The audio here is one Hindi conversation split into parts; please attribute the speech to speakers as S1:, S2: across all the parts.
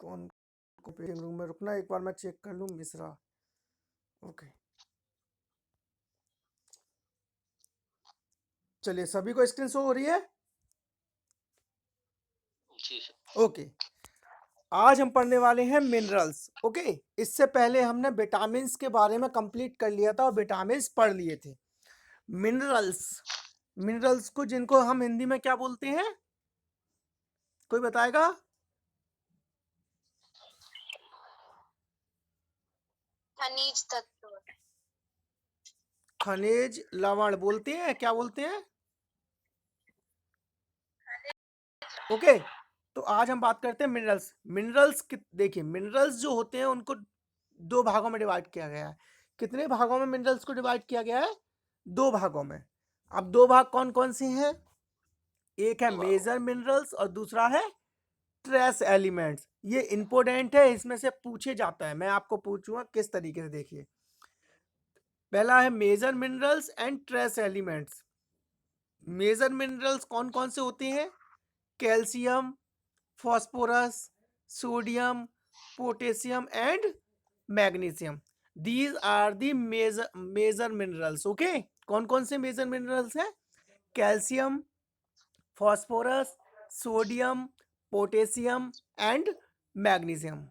S1: कौन को पेटिंग रूम में रुकना, एक बार मैं चेक कर लूँ। मिश्रा, ओके। चलिए, सभी को स्क्रीन शो हो रही है? ओके। आज हम पढ़ने वाले हैं मिनरल्स। ओके, इससे पहले हमने विटामिन्स के बारे में कंप्लीट कर लिया था और विटामिन्स पढ़ लिए थे। मिनरल्स, मिनरल्स को जिनको हम हिंदी में क्या बोलते हैं, कोई बताएगा?
S2: खनिज तत्व।
S1: खनिज लवण बोलते हैं, क्या बोलते हैं? ओके, तो आज हम बात करते हैं मिनरल्स। मिनरल्स देखिए, मिनरल्स जो होते हैं उनको दो भागों में डिवाइड किया गया है। कितने भागों में मिनरल्स को डिवाइड किया गया है? दो भागों में। अब दो भाग कौन कौन से हैं? एक है मेजर मिनरल्स और दूसरा है ट्रेस एलिमेंट्स। ये इंपॉर्टेंट है, इसमें से पूछे जाता है। मैं आपको पूछूंगा किस तरीके से, देखिए। पहला है major minerals and trace elements. Major minerals कौन कौन से होते हैं? Calcium, phosphorus, sodium, potassium and magnesium. These are the major minerals. Okay, कौन कौन से मेजर मिनरल्स हैं? Calcium, phosphorus, sodium, potassium and magnesium.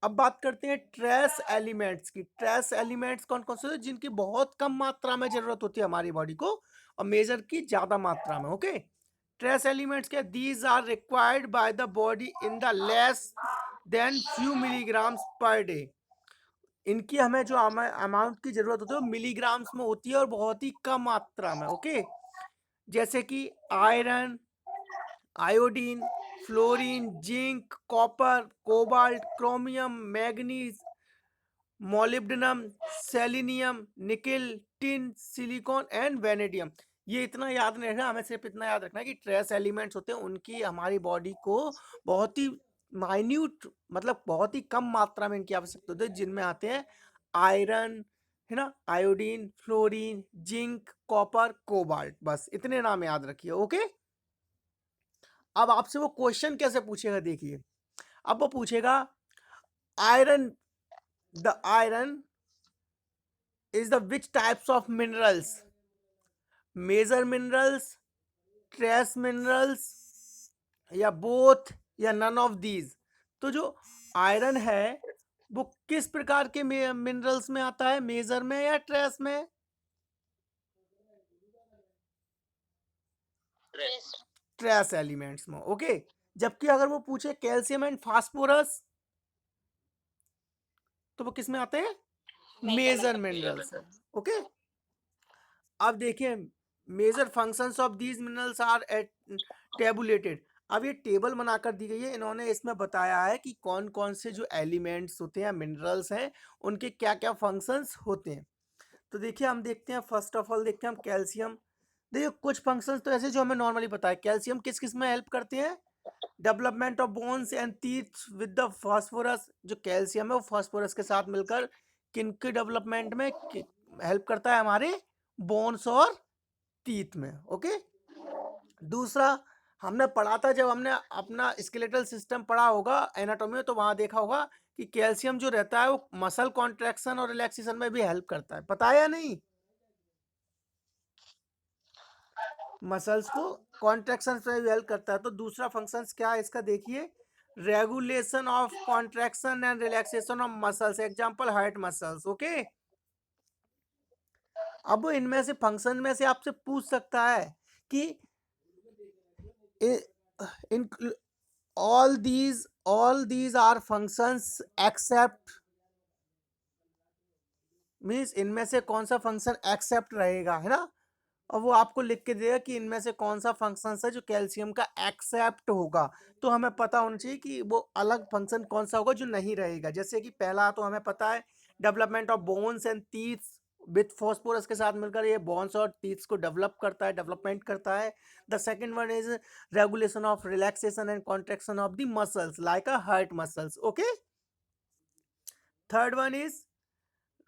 S1: अब बात करते हैं ट्रेस एलिमेंट्स की। ट्रेस एलिमेंट्स कौन कौन से हैं? जिनकी बहुत कम मात्रा में जरूरत होती है हमारी बॉडी को और मेजर की ज्यादा मात्रा में। ओके, ट्रेस एलिमेंट्स के these are required by the body in the less than few milligrams per day. इनकी हमें जो अमाउंट की जरूरत होती है वो मिलीग्राम्स में होती है और बहुत ही कम मात्रा में। ओके, जैसे कि iron, iodine, fluorine, zinc, copper, cobalt, chromium, manganese, molybdenum, selenium, nickel, tin, silicon and vanadium. ये इतना याद नहीं रखना, हमें सिर्फ इतना याद रखना है कि ट्रेस एलिमेंट्स होते हैं, उनकी हमारी बॉडी को बहुत ही माइन्यूट, मतलब बहुत ही कम मात्रा में इनकी आवश्यकता होती है, जिनमें आते हैं आयरन, है ना, iodine, fluorine, zinc, copper, cobalt. बस इतने नाम याद रखिए। ओके, अब आपसे वो क्वेश्चन कैसे पूछेगा, देखिए। अब वो पूछेगा iron, the iron is the which types of minerals? Major minerals, trace minerals, या बोथ, या नन ऑफ दीज। तो जो आयरन है वो किस प्रकार के मिनरल्स में आता है, मेजर में या ट्रेस में? ट्रेस एलिमेंट्स में। ओके, जबकि अगर वो पूछे कैल्शियम एंड फास्फोरस तो वो किस में आते हैं? मेजर मिनरल्स में। ओके, अब देखिए, major functions of these minerals are tabulated. अब ये टेबल बनाकर दी गई है, इन्होंने इसमें बताया है कि कौन कौन से जो एलिमेंट्स होते हैं, मिनरल्स हैं, उनके क्या क्या फंक्शंस होते हैं। तो देखिए, हम देखते हैं, फर्स्ट ऑफ ऑल देखते हैं हम कैल्शियम। देखिए, कुछ फंक्शंस तो ऐसे जो हमें नॉर्मली पता है। कैल्शियम किस किस में हेल्प करते हैं? Development of bones and teeth with the phosphorus. जो कैल्शियम है वो फास्फोरस के साथ मिलकर किन के डेवलपमेंट में हेल्प करता है? हमारे बोन्स और टीथ में। ओके, दूसरा हमने पढ़ा था, जब हमने अपना स्केलेटल सिस्टम पढ़ा होगा एनाटॉमी में, तो वहां देखा होगा कि कैल्शियम जो रहता है वो मसल कॉन्ट्रैक्शन और रिलैक्सेशन में भी हेल्प करता है। पता है या नहीं? मसल्स को कॉन्ट्रैक्शन से भी हेल्प करता है। तो दूसरा फंक्शंस क्या है इसका, देखिए। Regulation of contraction and relaxation of muscles, example heart muscles. Okay, अब इनमें से फंक्शन में से आपसे पूछ सकता है कि इन all these are functions except, means इनमें से कौन सा फंक्शन एक्सेप्ट रहेगा, है ना। और वो आपको लिख के देगा कि इनमें से कौन सा फंक्शन है जो कैल्शियम का एक्सेप्ट होगा। तो हमें पता होना चाहिए कि वो अलग फंक्शन कौन सा होगा जो नहीं रहेगा। जैसे कि पहला तो हमें पता है development of bones and teeth with phosphorus के साथ मिलकर ये बोन्स और टीथ्स को डेवलप करता है, डेवलपमेंट करता है। The second one is regulation of relaxation and contraction of the muscles like a heart muscles. Okay, third one is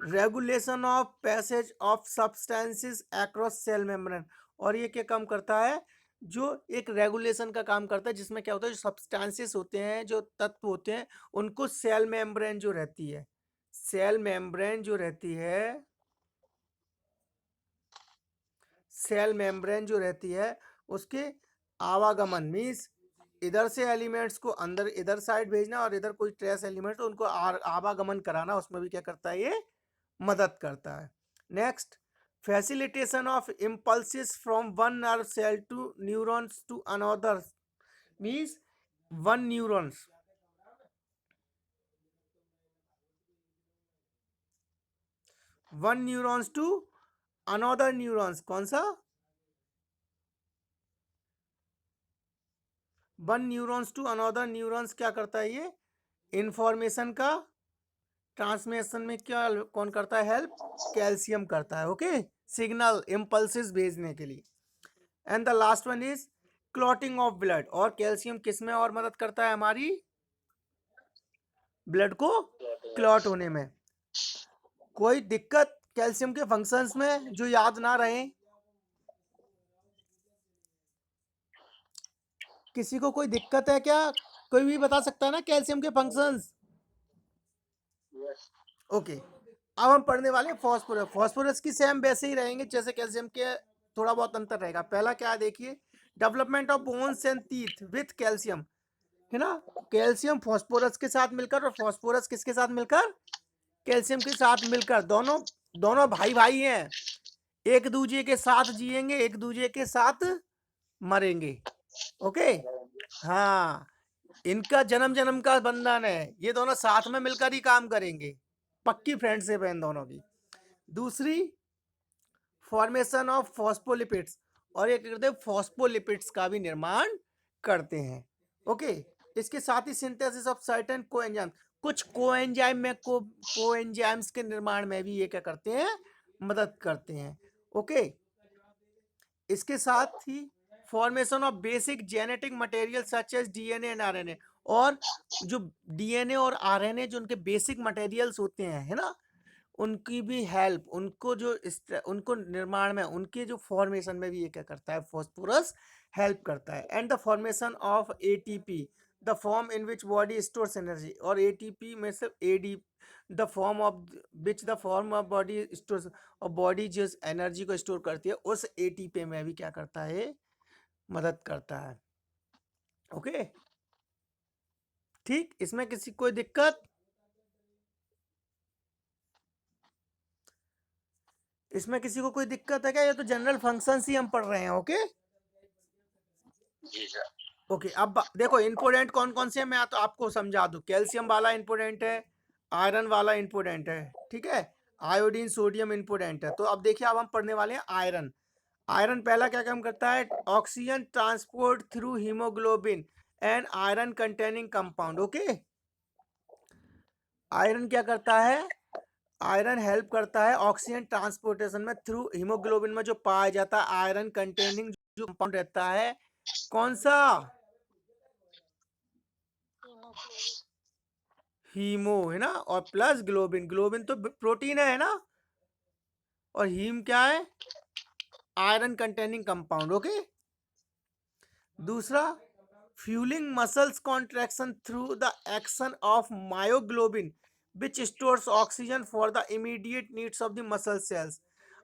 S1: regulation of passage of substances across cell membrane. और ये क्या काम करता है? जो एक रेगुलेशन का काम करता है, जिसमें क्या होता है, जो सब्सटेंसेस होते हैं, जो तत्व होते हैं, उनको सेल मेम्ब्रेन जो रहती है, सेल मेम्ब्रेन जो रहती है, सेल मेम्ब्रेन जो रहती है, उसके आवागमन मीन्स इधर से एलिमेंट्स को अंदर इधर साइड भेजना और इधर कोई ट्रेस एलिमेंट तो उनको आवागमन कराना, उसमें भी क्या करता है, ये मदद करता है। Next, facilitation of impulses from one nerve cell to neurons to another means one neurons, one neurons to another neurons, कौन सा, one neurons to another neurons क्या करता है, ये इंफॉर्मेशन का ट्रांसमिशन में क्या कौन करता है, हेल्प, कैल्शियम करता है। ओके, सिग्नल इम्पल्सिस भेजने के लिए। And the last one is clotting of blood, और कैल्शियम किस में और मदद करता है, हमारी ब्लड को क्लॉट होने में। कोई दिक्कत कैल्शियम के फंक्शंस में जो याद ना रहे, किसी को कोई दिक्कत है क्या, कोई भी बता सकता है ना कैल्शियम के फंक्शंस। ओके, अब हम पढ़ने वाले हैं फॉस्फोरस। फॉस्फोरस की सेम वैसे ही रहेंगे जैसे कैल्शियम के, थोड़ा बहुत अंतर रहेगा। पहला क्या है, देखिए, development of bones and teeth with calcium, है ना, कैल्शियम फॉस्फोरस के साथ मिलकर, और फॉस्फोरस किसके साथ मिलकर, कैल्शियम के साथ मिलकर, दोनों दोनों भाई भाई हैं, एक दूसरे के साथ जिएंगे, एक दूसरे के साथ मरेंगे। ओके, हाँ, इनका जन्म जन्म का बंधन है, ये दोनों साथ में मिलकर ही काम करेंगे, पक्की फ्रेंडशिप है इन दोनों की। दूसरी, फॉर्मेशन ऑफ फॉस्फोलिपिड्स, और ये करते हैं फॉस्फोलिपिड्स का भी निर्माण करते हैं। ओके, इसके साथ ही सिंथेसिस ऑफ सर्टेन कोएंजाइम, कुछ कोएंजाइम में कोएंजाइम्स के निर्माण में भी ये क्या करते हैं, मदद करते हैं। ओके, इसके साथ ही formation of basic genetic material such as DNA and RNA, और जो डीएनए और आरएनए जो उनके बेसिक मटेरियल्स होते हैं, है ना, उनकी भी हेल्प, उनको जो उनको निर्माण में, उनके जो फॉर्मेशन में भी ये क्या करता है, फॉस्फोरस हेल्प करता है। And the formation of ATP, the form in which body stores energy, और एटीपी में से एडी, the form of which the form of body stores, और बॉडी जिस एनर्जी को स्टोर करती है उस एटीपी में भी क्या करता है, मदद करता है। ओके, ठीक, इसमें किसी कोई दिक्कत, इसमें किसी को कोई दिक्कत है क्या, ये तो जनरल फंक्शंस ही हम पढ़ रहे हैं। ओके, ओके, अब देखो इंपोर्टेंट कौन कौन से हैं, मैं तो आपको समझा दूं। कैल्शियम वाला इंपोर्टेंट है, आयरन वाला इंपोर्टेंट है, ठीक है, आयोडीन सोडियम इंपोर्टेंट है। तो अब देखिए, अब हम पढ़ने वाले हैं आयरन। आयरन पहला क्या काम करता है, oxygen transport through haemoglobin and iron containing compound. Okay, iron क्या करता है, आयरन हेल्प करता है ऑक्सीजन ट्रांसपोर्टेशन में थ्रू हीमोग्लोबिन में जो पाया जाता है आयरन कंटेनिंग जो कंपाउंड रहता है, कौन सा, हीमो, है ना, और प्लस ग्लोबिन, ग्लोबिन तो प्रोटीन है ना, और हीम क्या है, आयरन कंटेनिंग कंपाउंड। ओके, दूसरा, fuelling muscles contraction through the action of myoglobin which stores oxygen for the immediate needs of the muscle cells,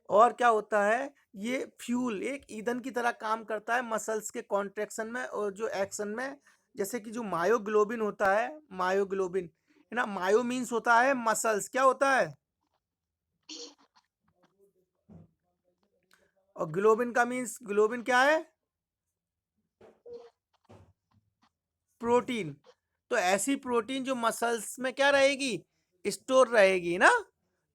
S1: और क्या होता है, ये फ्यूल एक ईंधन की तरह काम करता है मसल्स के कॉन्ट्रैक्शन में और जो एक्शन में। जैसे कि जो मायोग्लोबिन होता है, मायोग्लोबिन, है ना, मायो मीन्स होता है मसल्स, क्या होता है, और ग्लोबिन का मीन्स, ग्लोबिन क्या है, प्रोटीन। तो ऐसी प्रोटीन जो मसल्स में क्या रहेगी, स्टोर रहेगी ना।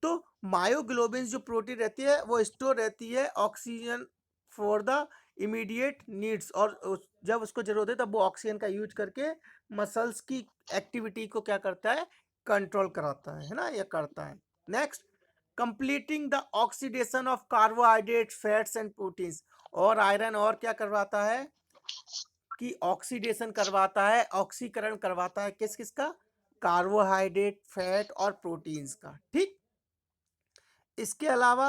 S1: तो मायोग्लोबिन जो प्रोटीन रहती है वो स्टोर रहती है oxygen for the immediate needs, और जब उसको जरूरत है तब वो ऑक्सीजन का यूज करके मसल्स की एक्टिविटी को क्या करता है, कंट्रोल कराता है ना, ये करता है। Next, completing the oxidation of carbohydrate fats and proteins, और आयरन और क्या करवाता है, कि ऑक्सीडेशन करवाता है, ऑक्सीकरण करवाता है, किस किस का, कार्बोहाइड्रेट, फैट और प्रोटीन्स का। ठीक, इसके अलावा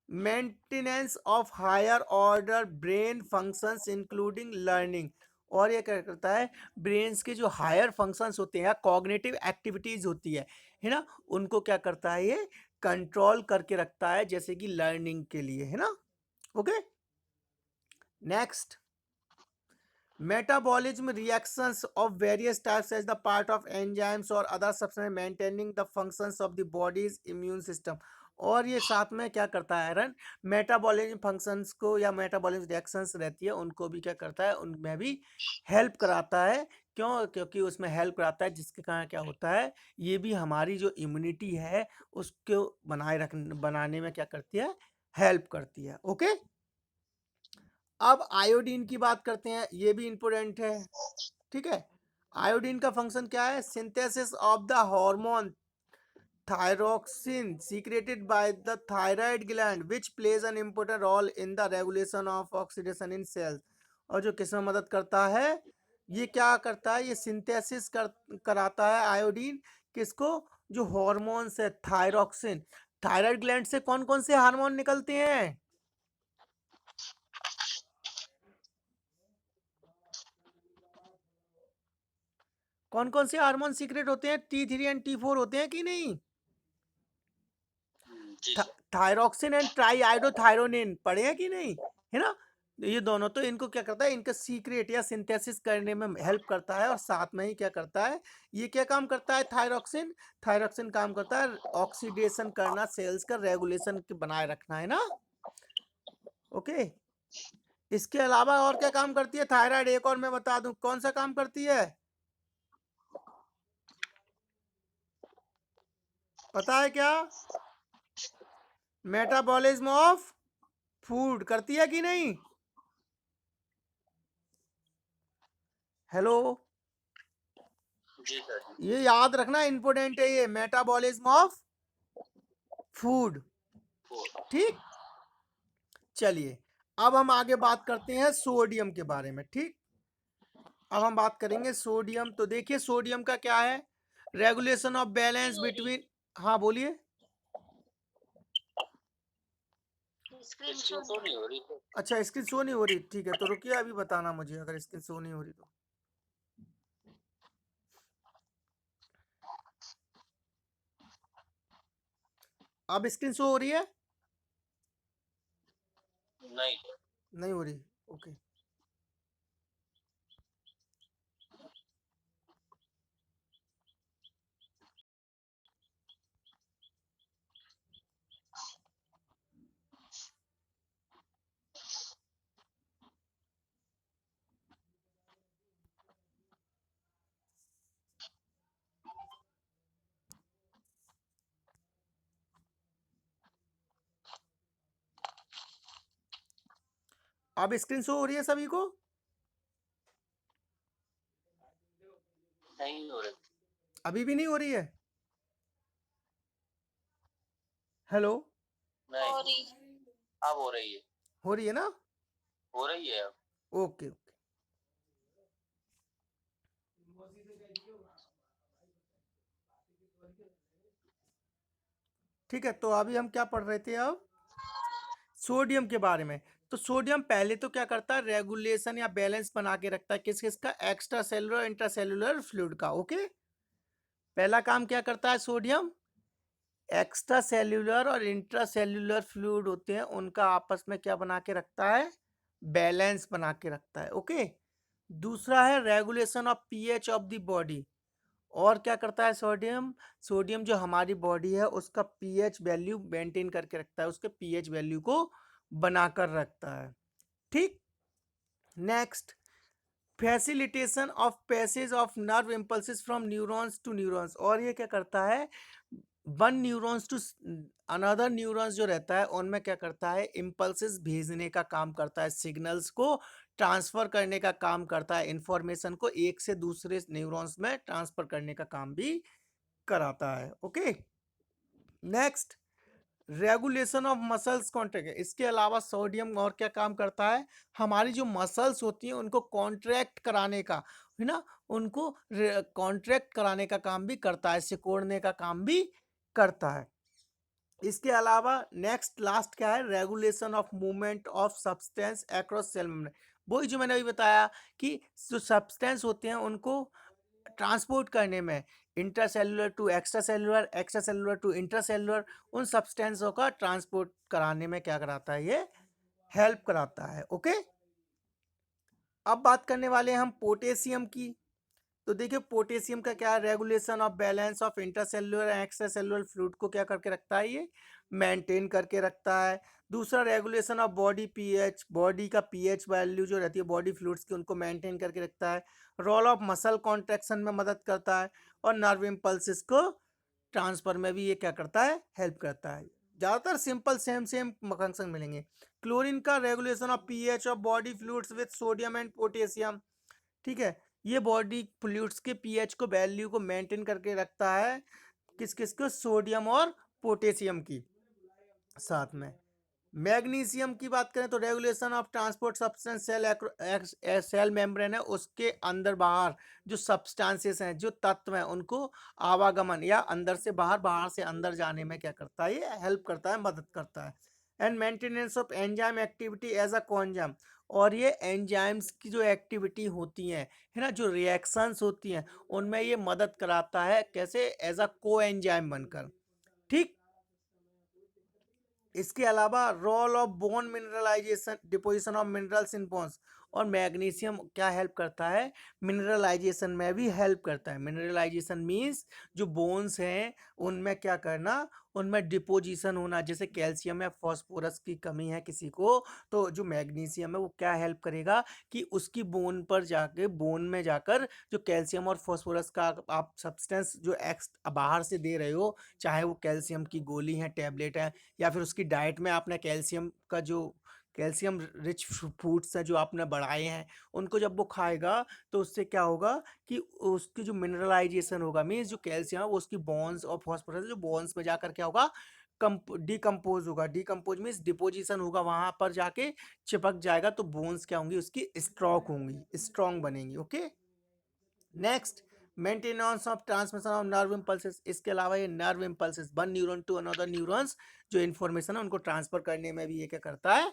S1: maintenance of higher order brain functions including learning. और ये क्या करता है, ब्रेन्स के जो हायर फंक्शंस होते हैं, कॉग्निटिव एक्टिविटीज होती है ना, उनको क्या करता है, ये कंट्रोल करके रखता है, जैसे कि लर्निंग के लिए, है ना। Okay, next, metabolism reactions of various types as the part of enzymes or other substances maintaining the functions of the body's immune system। और ये साथ में क्या करता है आयरन, मेटाबॉलिज्म फंक्शंस को या मेटाबॉलिज्म रिएक्शंस रहती है उनको भी क्या करता है, उनमें भी हेल्प कराता है। क्यों? क्योंकि उसमें हेल्प कराता है, जिसके कारण क्या होता है, ये भी हमारी जो इम्यूनिटी है उसको बनाने में क्या करती है, हेल्प करती है। ओके, अब आयोडीन की बात करते हैं, ये भी इंपॉर्टेंट है, ठीक है। आयोडीन का फंक्शन क्या है, synthesis of the hormone thyroxine secreted by the thyroid gland which plays an important role in the regulation of oxidation in cells. और जो किसमें मदद करता है, ये क्या करता है, ये सिंथेसिस कराता है आयोडीन, किसको, जो हार्मोन्स है थायरोक्सिन। थायराइड ग्लैंड से कौन कौन से हार्मोन निकलते हैं, कौन कौन से हार्मोन सीक्रेट होते हैं, T3 एंड T4 होते हैं कि नहीं, थायरोक्सिन एंड ट्राईआयोडोथायरोनिन पढ़े हैं कि नहीं, है ना। ये दोनों तो इनको क्या करता है, इनका सीक्रेट या सिंथेसिस करने में हेल्प करता है, और साथ में ही क्या करता है, ये क्या काम करता है, थायरोक्सिन, थायरोक्सिन काम करता है ऑक्सीडेशन करना, सेल्स का रेगुलेशन बनाए रखना, है ना। ओके, इसके अलावा और क्या काम करती है थायराइड, एक और मैं बता दूं कौन सा काम करती है, पता है क्या, मेटाबॉलिज्म ऑफ फूड करती है कि नहीं, हेलो,
S2: जी सर।
S1: ये याद रखना इंपॉर्टेंट है, ये मेटाबॉलिज्म ऑफ फूड, ठीक। चलिए, अब हम आगे बात करते हैं सोडियम के बारे में, ठीक। अब हम बात करेंगे सोडियम, तो देखिए सोडियम का क्या है, रेगुलेशन ऑफ बैलेंस बिटवीन, हाँ बोलिए,
S2: स्क्रीन शो नहीं हो रही तो।
S1: अच्छा स्क्रीन शो नहीं हो रही, ठीक है, तो रुकिए अभी बताना मुझे अगर स्क्रीन शो नहीं हो रही तो। अब स्क्रीन शो हो रही है,
S2: नहीं।
S1: नहीं हो रही, ओके। अब स्क्रीन शो हो रही है सभी को,
S2: नहीं हो रही।
S1: अभी भी नहीं हो रही है, हेलो,
S2: नहीं हो रही। अब हो रही है।
S1: हो रही है ना,
S2: हो रही है अब।
S1: ओके ओके, ठीक है। तो अभी हम क्या पढ़ रहे थे, अब सोडियम के बारे में। तो सोडियम पहले तो क्या करता है, रेगुलेशन या बैलेंस बना के रखता है, किस किस का, एक्स्ट्रा सेलुलर इंट्रासेलुलर फ्लूइड का, ओके। पहला काम क्या करता है सोडियम, एक्स्ट्रा सेल्यूलर और इंट्रा सेल्यूलर फ्लूइड होते हैं उनका आपस में क्या बना के रखता है, बैलेंस बना के रखता है, ओके। दूसरा है regulation of pH of the body. और क्या करता है सोडियम, सोडियम जो हमारी बॉडी है उसका पीएच वैल्यू मेंटेन करके रखता है, उसके पीएच वैल्यू को बनाकर रखता है, ठीक। Next, facilitation of passage of nerve impulses from neurons to neurons. और ये क्या करता है, one neurons to another neurons जो रहता है उनमें क्या करता है, इम्पल्सेस भेजने का काम करता है, सिग्नल्स को ट्रांसफर करने का काम करता है, इंफॉर्मेशन को एक से दूसरे न्यूरॉन्स में ट्रांसफर करने का काम भी कराता है, okay. Next, regulation of muscles contract. इसके अलावा सोडियम और क्या काम करता है, हमारी जो मसल्स होती हैं उनको कॉन्ट्रैक्ट कराने का, है ना, उनको कॉन्ट्रैक्ट कराने का काम भी करता है, सिकोड़ने का काम भी करता है। इसके अलावा नेक्स्ट लास्ट क्या है, regulation of movement of substance across cell membrane. वही जो मैंने अभी बताया कि जो सब्सटेंस होते हैं उनको ट्रांसपोर्ट करने में intracellular to extracellular, extracellular to intracellular, उन सब्सटेंसों का ट्रांसपोर्ट कराने में क्या कराता है, ये हेल्प कराता है। ओके, अब बात करने वाले हैं हम पोटेशियम की। तो देखिए पोटेशियम का क्या है, regulation of balance of intercellular and extracellular fluid को क्या करके रखता है, ये मेंटेन करके रखता है। दूसरा regulation of body pH, body का पीएच वैल्यू जो रहती है बॉडी फ्लूइड्स की उनको मेंटेन करके रखता है। रोल ऑफ मसल कॉन्ट्रैक्शन में मदद करता है, और नर्व इम्पल्सिस को ट्रांसफर में भी ये क्या करता है, हेल्प करता है। ज़्यादातर सिंपल सेम सेम फंक्शन मिलेंगे। क्लोरीन का regulation of pH of body fluids with sodium and potassium, ठीक है, ये बॉडी फ्लूइड्स के पीएच को वैल्यू को मेंटेन करके रखता है, किस किस को, सोडियम और पोटेशियम की साथ में। मैग्नीशियम की बात करें तो regulation of transport substance cell cell membrane है उसके अंदर बाहर जो सब्सटेंसेस हैं, जो तत्व हैं, उनको आवागमन या अंदर से बाहर, बाहर से अंदर जाने में क्या करता है, ये हेल्प करता है, मदद करता है। And maintenance of enzyme activity as a coenzyme, और ये एंजाइम्स की जो एक्टिविटी होती हैं, है ना, जो रिएक्शंस होती हैं, उनमें ये मदद कराता है, कैसे, एज अ कोएंजाइम बनकर। ठीक, इसके अलावा role of bone mineralization, deposition of minerals in bones, और मैग्नीशियम क्या हेल्प करता है, मिनरलाइजेशन में भी हेल्प करता है। मिनरलाइजेशन मींस जो बोन्स हैं उनमें क्या करना, उनमें डिपोजिशन होना। जैसे कैल्शियम या फास्फोरस की कमी है किसी को, तो जो मैग्नीशियम है वो क्या हेल्प करेगा कि उसकी बोन पर जाके, बोन में जाकर जो कैल्शियम और फास्फोरस का आप सब्सटेंस जो एक्स बाहर से दे रहे हो, चाहे वो कैल्शियम की गोली है, टैबलेट है, या फिर उसकी डाइट में आपने कैल्शियम का जो कैल्शियम रिच फूड्स हैं जो आपने बढ़ाए हैं, उनको जब वो खाएगा तो उससे क्या होगा कि उसकी जो मिनरलाइजेशन होगा, मीन्स जो कैल्शियम है वो उसकी बोन्स और फॉस्फोरस जो बोन्स में जाकर क्या होगा, डिकम्पोज होगा। डिकम्पोज मीन्स डिपोजिशन होगा, वहां पर जाके चिपक जाएगा, तो बोन्स क्या होंगी, उसकी स्ट्रॉक होंगी, स्ट्रॉन्ग बनेंगी। Okay, next, maintenance of transmission of nerve impulses. इसके अलावा ये nerve impulses, one neuron to another neurons, जो इन्फॉर्मेशन है उनको ट्रांसफर करने में भी ये क्या करता है,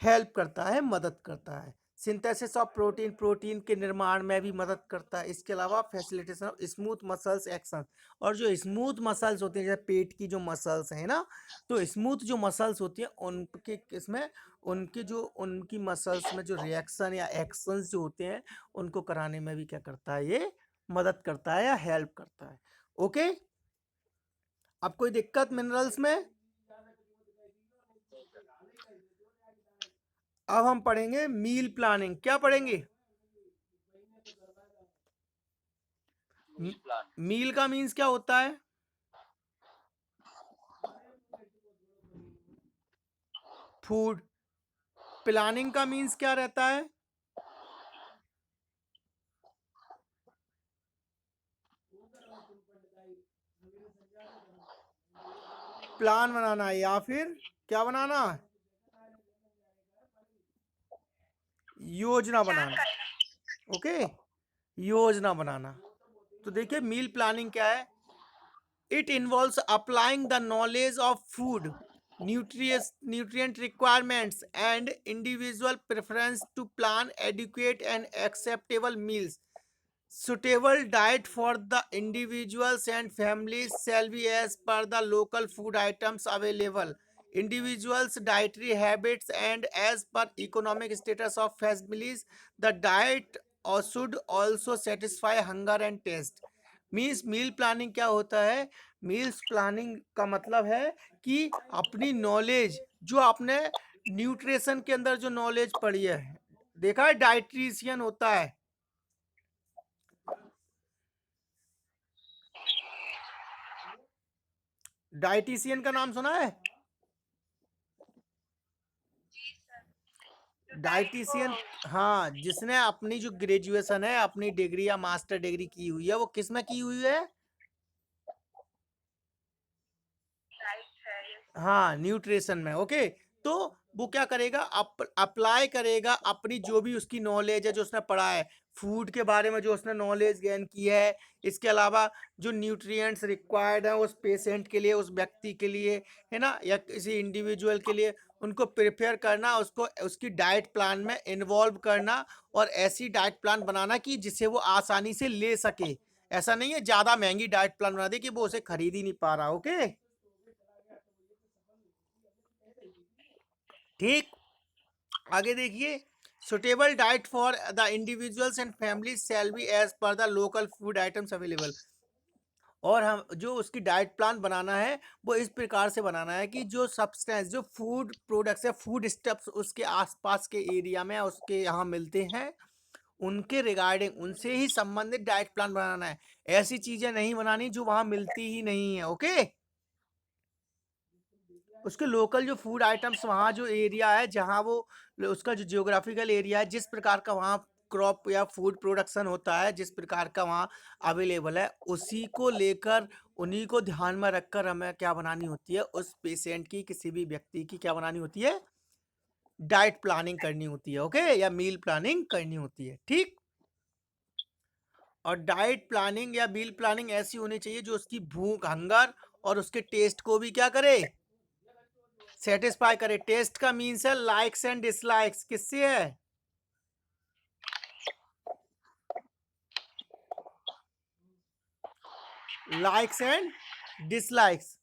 S1: हेल्प करता है, मदद करता है। सिंथेसिस ऑफ प्रोटीन, प्रोटीन के निर्माण में भी मदद करता है। इसके अलावा facilitation of smooth muscles action, और जो स्मूथ मसल्स होती हैं, जैसे पेट की जो मसल्स हैं ना, तो स्मूथ जो मसल्स होती हैं उनके किसमें, उनकी जो उनकी मसल्स में जो रिएक्शन या एक्शंस जो होते हैं उनको कराने में भी क्या करता है, ये मदद करता है या हेल्प करता है। ओके, अब कोई दिक्कत मिनरल्स में? अब हम पढ़ेंगे मील प्लानिंग। क्या पढ़ेंगे?
S2: मील प्लान,
S1: मील का मीन्स क्या होता है? फूड। प्लानिंग का मीन्स क्या रहता है? प्लान बनाना है, या फिर क्या बनाना, योजना बनाना। ओके, योजना बनाना। तो देखिए मील प्लानिंग क्या है, it involves applying the knowledge of food, nutrient requirements, and individual preference to plan adequate and acceptable meals. Suitable diet for the individuals and families shall be as per the local food items available, individuals' dietary habits, and as per economic status of families. The diet should also satisfy hunger and taste. Means meal planning क्या होता है, मील्स प्लानिंग का मतलब है कि अपनी नॉलेज, जो आपने न्यूट्रिशन के अंदर जो नॉलेज पढ़ी है, देखा है डाइट्रिशियन होता है, डाइटिशियन का नाम सुना है? डाइटिशियन, हाँ, जिसने अपनी जो ग्रेजुएशन है, अपनी डिग्री या मास्टर डिग्री की हुई है, वो किस में की हुई है? हाँ, न्यूट्रिशन में। ओके, तो वो क्या करेगा, अप्लाई करेगा अपनी जो भी उसकी नॉलेज है, जो उसने पढ़ा है फूड के बारे में, जो उसने नॉलेज गेन की है। इसके अलावा जो न्यूट्रिएंट्स रिक्वायर्ड है उस पेशेंट के लिए, उस व्यक्ति के लिए, है ना, या किसी इंडिविजुअल के लिए, उनको प्रिपेयर करना, उसको उसकी डाइट प्लान में इन्वॉल्व करना, और ऐसी डाइट प्लान बनाना कि जिसे वो आसानी से ले सके। ऐसा नहीं है ज्यादा महंगी डाइट प्लान बना दे कि वो उसे खरीद ही नहीं पा रहा। ओके, ठीक। आगे देखिए, suitable diet for the individuals and family shall be as per the local food items available. और हम जो उसकी डाइट प्लान बनाना है वो इस प्रकार से बनाना है कि जो सब्सटेंस, जो फूड प्रोडक्ट्स है, फूड स्टफ्स उसके आसपास के एरिया में उसके यहाँ मिलते हैं, उनके रिगार्डिंग, उनसे ही संबंधित डाइट प्लान बनाना है। ऐसी चीजें नहीं बनानी जो वहां मिलती ही नहीं है। ओके, उसके लोकल जो फूड आइटम्स, वहाँ जो एरिया है जहाँ वो, उसका जो जियोग्राफिकल एरिया है, जिस प्रकार का वहाँ क्रॉप या फूड प्रोडक्शन होता है, जिस प्रकार का वहाँ अवेलेबल है, उसी को लेकर, उन्हीं को ध्यान में रखकर हमें क्या बनानी होती है, उस पेशेंट की, किसी भी व्यक्ति की क्या बनानी होती है, डाइट प्लानिंग करनी होती है। ओके, या मील प्लानिंग करनी होती है, ठीक। और डाइट प्लानिंग या मील प्लानिंग ऐसी होनी चाहिए जो उसकी भूख, हंगर और उसके टेस्ट को भी क्या करे, सेटिस्फाई करे। टेस्ट का मीन्स है लाइक्स एंड डिसलाइक्स। किससे है, लाइक्स एंड डिसलाइक्स।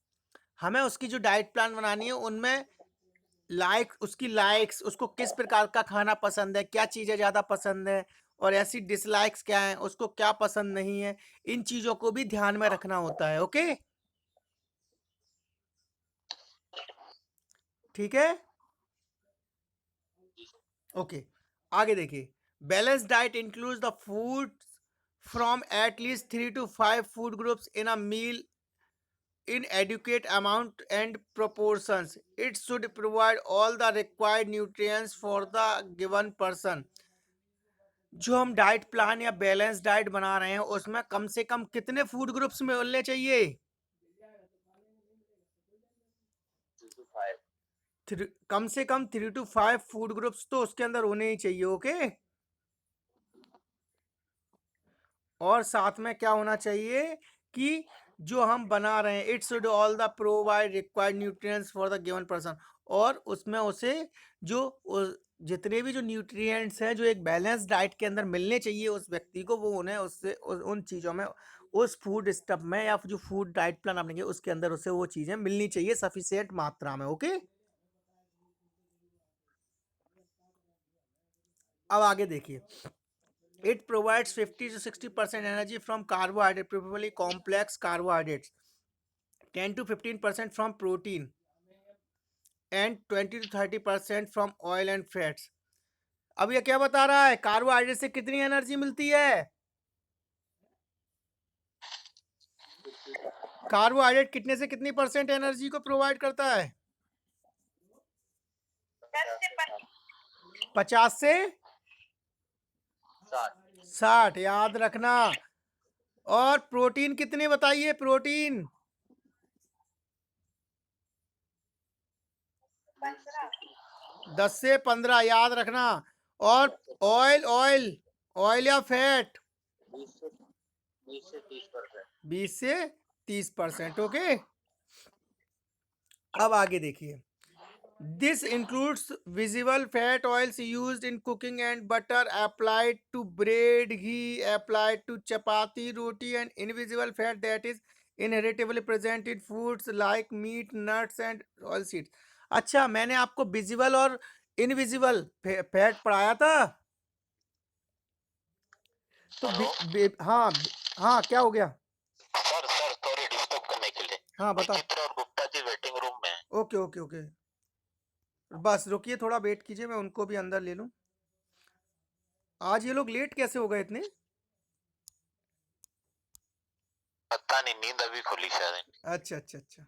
S1: हमें उसकी जो डाइट प्लान बनानी है उनमें उसकी लाइक्स, उसको किस प्रकार का खाना पसंद है, क्या चीजें ज्यादा पसंद है, और ऐसी डिसलाइक्स क्या है, उसको क्या पसंद नहीं है, इन चीजों को भी ध्यान में रखना होता है। ओके, ठीक है। ओके, आगे देखिए, balance diet includes the food from at least 3 to 5 food groups in a meal in adequate amount and proportions. It should provide all the required nutrients for the given person. जो हम डाइट प्लान या बैलेंस डाइट बना रहे हैं उसमें कम से कम कितने फूड ग्रुप्स में मिलने चाहिए,
S2: 2 to 5.
S1: कम से कम 3 to 5 फूड ग्रुप्स तो उसके अंदर होने ही चाहिए। ओके, और साथ में क्या होना चाहिए कि जो हम बना रहे हैं, it should all the provide required nutrients for the given person, और उसमें उसे जो जितने भी जो न्यूट्रिएंट्स हैं जो एक बैलेंस डाइट के अंदर मिलने चाहिए उस व्यक्ति को, वो उन्हें उससे उन चीज़ों में, उस फूड स्टफ में या जो फूड डाइट प्लान बनेंगे उसके अंदर उसे वो चीज़ें मिलनी चाहिए सफिशिएंट मात्रा में। ओके, अब आगे देखिए, it provides 50 to 60% energy from carbohydrate, preferably complex carbohydrates, 10 to 15% from protein, and 20 to 30% from oil and fats. अब ये क्या बता रहा है, कार्बोहाइड्रेट से कितनी एनर्जी मिलती है, कार्बोहाइड्रेट कितने से कितनी परसेंट एनर्जी को प्रोवाइड करता है, 50 से 60, याद रखना। और प्रोटीन कितने बताइए, प्रोटीन 10 से 15, याद रखना। और ऑयल ऑयल ऑयल या फैट 20 से 30%। ओके, अब आगे देखिए, this includes visible fat oils used in cooking and butter applied to bread, ghee applied to chapati, roti, and invisible fat that is inheritably present in foods like meat, nuts and oil seeds. अच्छा, मैंने आपको विजिबल और इनविजिबल फैट पढ़ाया था। तो हाँ, हाँ क्या हो गया,
S2: सर सॉरी डिस्टर्ब करने के लिए।
S1: हाँ बताओ।
S2: विचित्र और गुप्ता जी वेटिंग रूम में है।
S1: ओके ओके ओके, बस रुकिए, थोड़ा वेट कीजिए, मैं उनको भी अंदर ले लूं। आज ये लोग लेट कैसे हो गए इतने,
S2: पता नहीं, नींद अभी खुली शायद।
S1: अच्छा अच्छा अच्छा,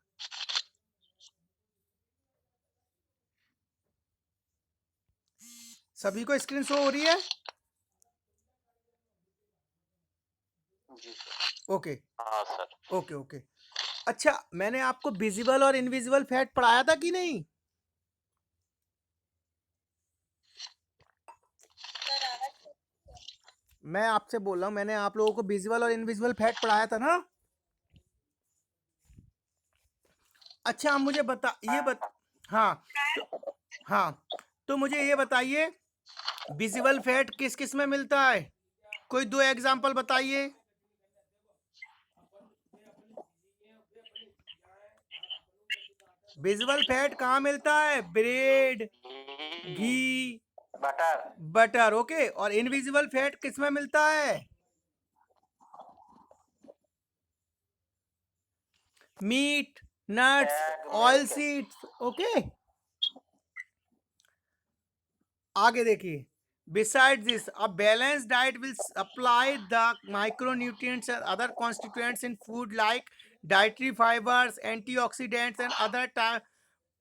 S1: सभी को स्क्रीन शो हो रही है,
S2: जी सर।
S1: ओके
S2: हाँ सर।
S1: Okay okay. अच्छा, मैंने आपको विजिबल और इनविजिबल फैट पढ़ाया था कि नहीं, मैं आपसे बोल रहा हूँ, मैंने आप लोगों को विजुअल और इनविजिबल फैट पढ़ाया था ना। अच्छा, आप मुझे हाँ हाँ, तो मुझे ये बताइए, विजिबल फैट किस किस में मिलता है? कोई 2 एग्जांपल बताइए। विजिबल फैट कहाँ मिलता है? Bread, ghee,
S2: butter,
S1: butter. Okay, और इनविजिबल फैट किस में मिलता है? Meat, nuts,
S2: egg,
S1: oil
S2: milk.
S1: Seeds. Okay, आगे देखिए, besides this a balanced diet will supply the micronutrients and other constituents in food like dietary fibers, antioxidants and other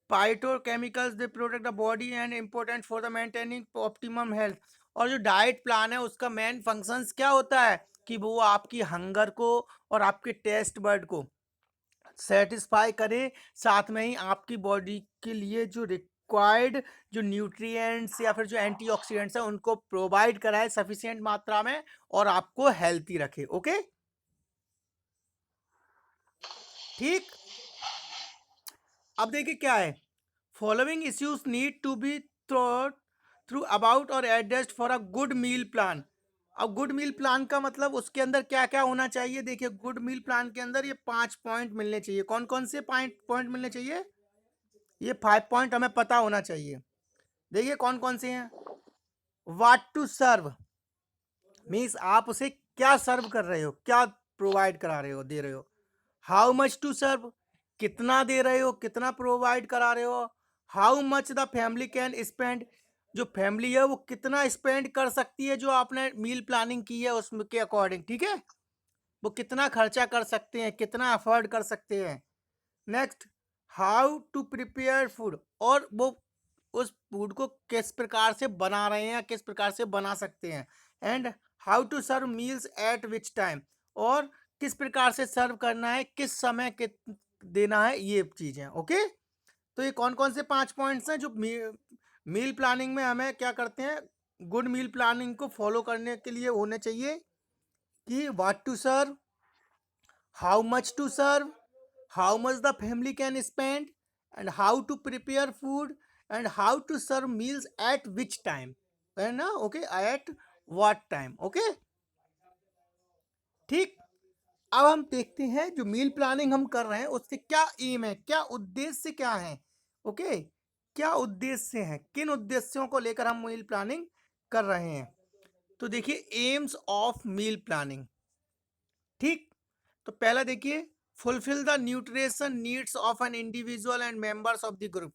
S1: phytochemicals. They protect the body and important for the maintaining optimum health. और जो डाइट प्लान है उसका मेन फंक्शंस क्या होता है कि वो आपकी हंगर को और आपके टेस्ट बर्ड को सेटिस्फाई करे, साथ में ही आपकी बॉडी के लिए जो रिक्वायर्ड जो न्यूट्रिएंट्स या फिर जो एंटीऑक्सीडेंट्स हैं उनको प्रोवाइड कराए सफिशिएंट मात्रा में और आपको हेल्थी रखे। ओके, ठीक। अब देखिए क्या है, following issues need to be thought through about और adjust for a good meal plan. अब गुड मील प्लान का मतलब उसके अंदर क्या क्या होना चाहिए? देखिए, गुड मील प्लान के अंदर ये 5 पॉइंट मिलने चाहिए। कौन कौन से पॉइंट मिलने चाहिए? ये 5 पॉइंट हमें पता होना चाहिए। देखिए कौन कौन से हैं। वाट टू सर्व मीन्स आप उसे क्या सर्व कर रहे हो, क्या प्रोवाइड करा रहे हो, दे रहे हो। हाउ मच टू सर्व, कितना दे रहे हो, कितना प्रोवाइड करा रहे हो। How much the family can spend, जो फैमिली है वो कितना स्पेंड कर सकती है जो आपने मील प्लानिंग की है उसके अकॉर्डिंग। ठीक है, वो कितना खर्चा कर सकते हैं, कितना अफोर्ड कर सकते हैं। Next, how to prepare food, और वो उस फूड को किस प्रकार से बना रहे हैं, किस प्रकार से बना सकते हैं। And how to serve meals at which time, और किस प्रकार से सर्व करना है, किस समय देना है, ये चीज़ें। ओके, तो ये कौन कौन से 5 पॉइंट्स हैं जो मील प्लानिंग में हमें क्या करते हैं, गुड मील प्लानिंग को फॉलो करने के लिए होने चाहिए कि what to serve, how much to serve, how much the family can spend, and how to prepare food, and how to serve meals at which time, है ना? Okay, at what time। Okay, ठीक। अब हम देखते हैं जो मील प्लानिंग हम कर रहे हैं उससे क्या एम है, क्या उद्देश्य क्या है। ओके, क्या उद्देश्य है, किन उद्देश्यों को लेकर हम मील प्लानिंग कर रहे हैं। तो देखिए, एम्स ऑफ मील प्लानिंग। ठीक, तो पहला देखिए, fulfil the nutrition needs of an individual and members of the group.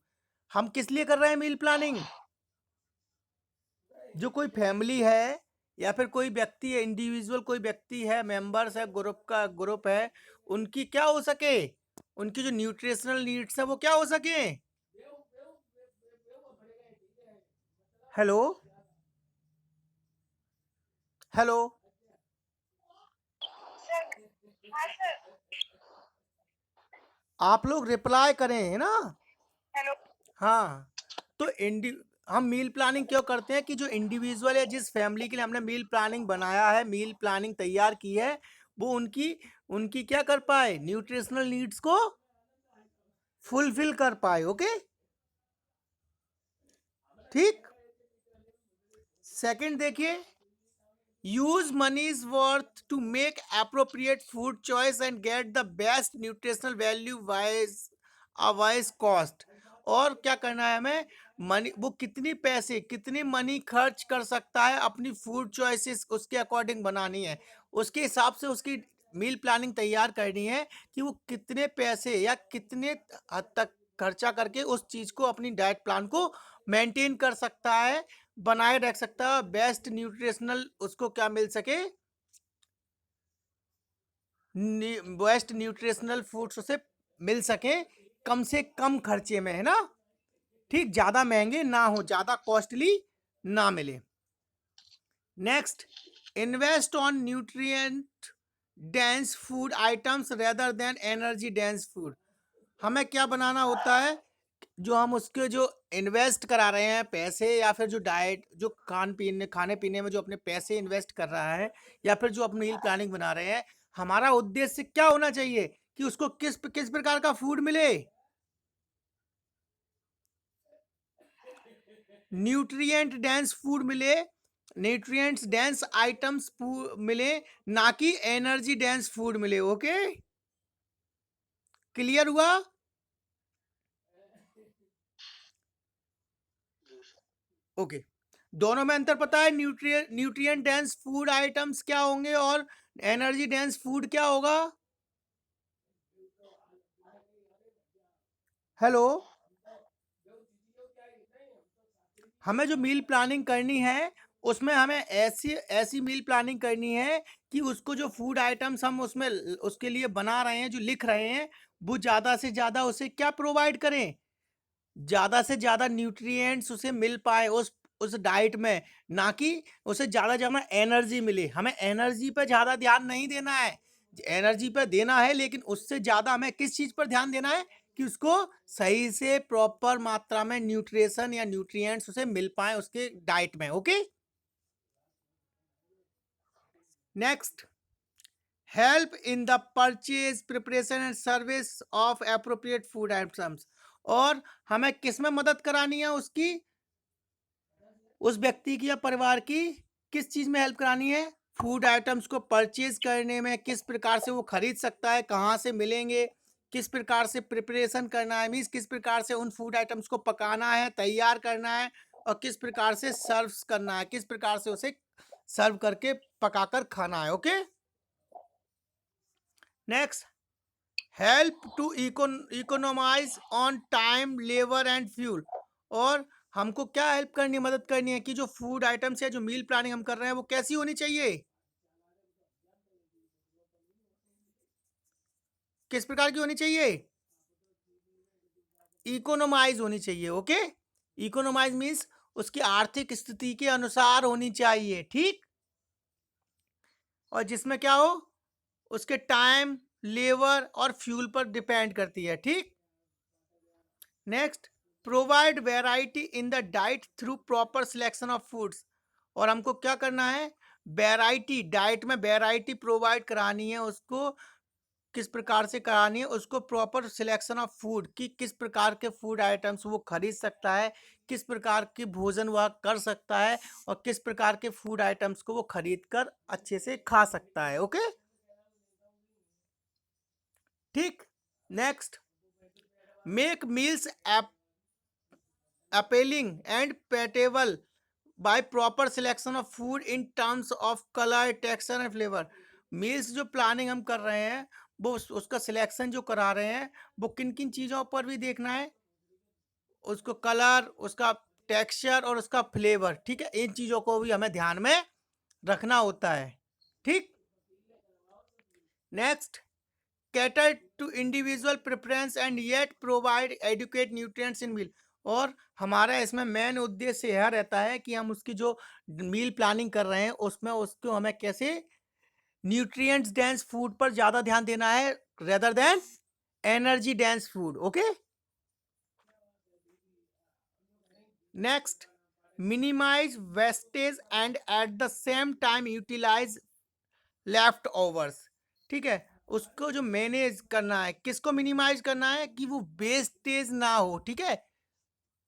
S1: हम किस लिए कर रहे हैं मील प्लानिंग? जो कोई फैमिली है या फिर कोई व्यक्ति है, इंडिविजुअल कोई व्यक्ति है, मेंबर्स है, ग्रुप है, उनकी क्या हो सके, उनकी जो न्यूट्रिशनल नीड्स है वो क्या हो सके। हेलो, हेलो, आप लोग रिप्लाई करें, है ना? हेलो, हाँ। तो हम मील प्लानिंग क्यों करते हैं कि जो इंडिविजुअल है, जिस फैमिली के लिए हमने मील प्लानिंग बनाया है, मील प्लानिंग तैयार की है, वो उनकी उनकी क्या कर पाए, न्यूट्रिशनल नीड्स को फुलफिल कर पाए। ओके, ठीक। सेकंड देखिए, use money's worth to make appropriate food choice and get the best nutritional value wise a wise cost। और क्या करना है हमें, मनी, वो कितनी पैसे, कितनी मनी खर्च कर सकता है, अपनी फूड चॉइसेस उसके अकॉर्डिंग बनानी है, उसके हिसाब से उसकी मील प्लानिंग तैयार करनी है कि वो कितने पैसे या कितने हद तक खर्चा करके उस चीज़ को, अपनी डाइट प्लान को मेंटेन कर सकता है, बनाए रख सकता है, बेस्ट न्यूट्रिशनल उसको क्या मिल सके, बेस्ट न्यूट्रिशनल फूड्स उसे मिल सके कम से कम खर्चे में, है ना? ठीक, ज्यादा महंगे ना हो, ज्यादा कॉस्टली ना मिले। Next, invest on nutrient dense food items rather than energy dense food. हमें क्या बनाना होता है जो हम उसके जो इन्वेस्ट करा रहे हैं पैसे, या फिर जो डाइट जो खाने पीने में जो अपने पैसे इन्वेस्ट कर रहा है, या फिर जो अपनी मील प्लानिंग बना रहे हैं, हमारा उद्देश्य क्या होना चाहिए कि उसको किस किस प्रकार का फूड मिले, न्यूट्रिएंट डेंस फूड मिले, न्यूट्रिएंट्स डेंस आइटम्स मिले, ना कि एनर्जी डेंस फूड मिले। ओके, क्लियर हुआ? ओके, दोनों में अंतर पता है? न्यूट्रिएंट डेंस फूड आइटम्स क्या होंगे और एनर्जी डेंस फूड क्या होगा? हेलो, हमें जो मील प्लानिंग करनी है उसमें हमें ऐसी ऐसी मील प्लानिंग करनी है कि उसको जो फूड आइटम्स हम उसमें उसके लिए बना रहे हैं, जो लिख रहे हैं, वो ज़्यादा से ज़्यादा उसे क्या प्रोवाइड करें, ज़्यादा से ज़्यादा न्यूट्रिएंट्स उसे मिल पाए उस डाइट में, ना कि उसे ज़्यादा ज़्यादा एनर्जी मिले। हमें एनर्जी पे ज़्यादा ध्यान नहीं देना है, एनर्जी पे देना है, लेकिन उससे ज़्यादा हमें किस चीज़ पर ध्यान देना है कि उसको सही से प्रॉपर मात्रा में न्यूट्रिशन या न्यूट्रिएंट्स उसे मिल पाए उसके डाइट में। Okay, next, help in the purchase preparation and service of appropriate food items. और हमें किस में मदद करानी है उसकी, उस व्यक्ति की या परिवार की किस चीज में हेल्प करानी है? फूड आइटम्स को परचेज करने में, किस प्रकार से वो खरीद सकता है, कहाँ से मिलेंगे, किस प्रकार से प्रिपरेशन करना है, मीन्स किस प्रकार से उन फूड आइटम्स को पकाना है, तैयार करना है, और किस प्रकार से सर्व करना है, किस प्रकार से उसे सर्व करके पकाकर खाना है। Okay, next, help to economize on time, labour and fuel. और हमको क्या हेल्प करनी, मदद करनी है कि जो फूड आइटम्स या जो मील प्लानिंग हम कर रहे हैं वो कैसी होनी चाहिए, किस प्रकार की होनी चाहिए? इकोनोमाइज होनी चाहिए। ओके, इकोनोमाइज मीन्स उसकी आर्थिक स्थिति के अनुसार होनी चाहिए, ठीक, और जिसमें क्या हो, उसके टाइम, लेबर और फ्यूल पर डिपेंड करती है, ठीक। Next, provide variety in the diet through proper selection of foods. और हमको क्या करना है, वेराइटी, डाइट में वेराइटी प्रोवाइड करानी है उसको, किस प्रकार से करानी है उसको, प्रॉपर सिलेक्शन ऑफ फूड कि किस प्रकार के फूड आइटम्स वो खरीद सकता है, किस प्रकार के भोजन वह कर सकता है, और किस प्रकार के फूड आइटम्स को वो खरीद कर अच्छे से खा सकता है। ओके, ठीक, next, make meals appealing and palatable by proper selection of food in terms of color, texture and flavor। Meals जो प्लानिंग हम कर रहे हैं वो उसका सिलेक्शन जो करा रहे हैं वो किन किन चीज़ों पर भी देखना है, उसको कलर, उसका टेक्सचर और उसका फ्लेवर, ठीक है, इन चीज़ों को भी हमें ध्यान में रखना होता है, ठीक। Next, cater to individual preference and yet provide adequate nutrients in meal। और हमारा इसमें मेन उद्देश्य यह रहता है कि हम उसकी जो मील प्लानिंग कर रहे हैं उसमें उसको हमें कैसे न्यूट्रिएंट्स डेंस फूड पर ज़्यादा ध्यान देना है rather than energy dense food. Okay, next, minimize wastage and at the same time utilize leftovers. ठीक है, उसको जो मैनेज करना है, किसको मिनिमाइज करना है कि वो वेस्टेज ना हो, ठीक है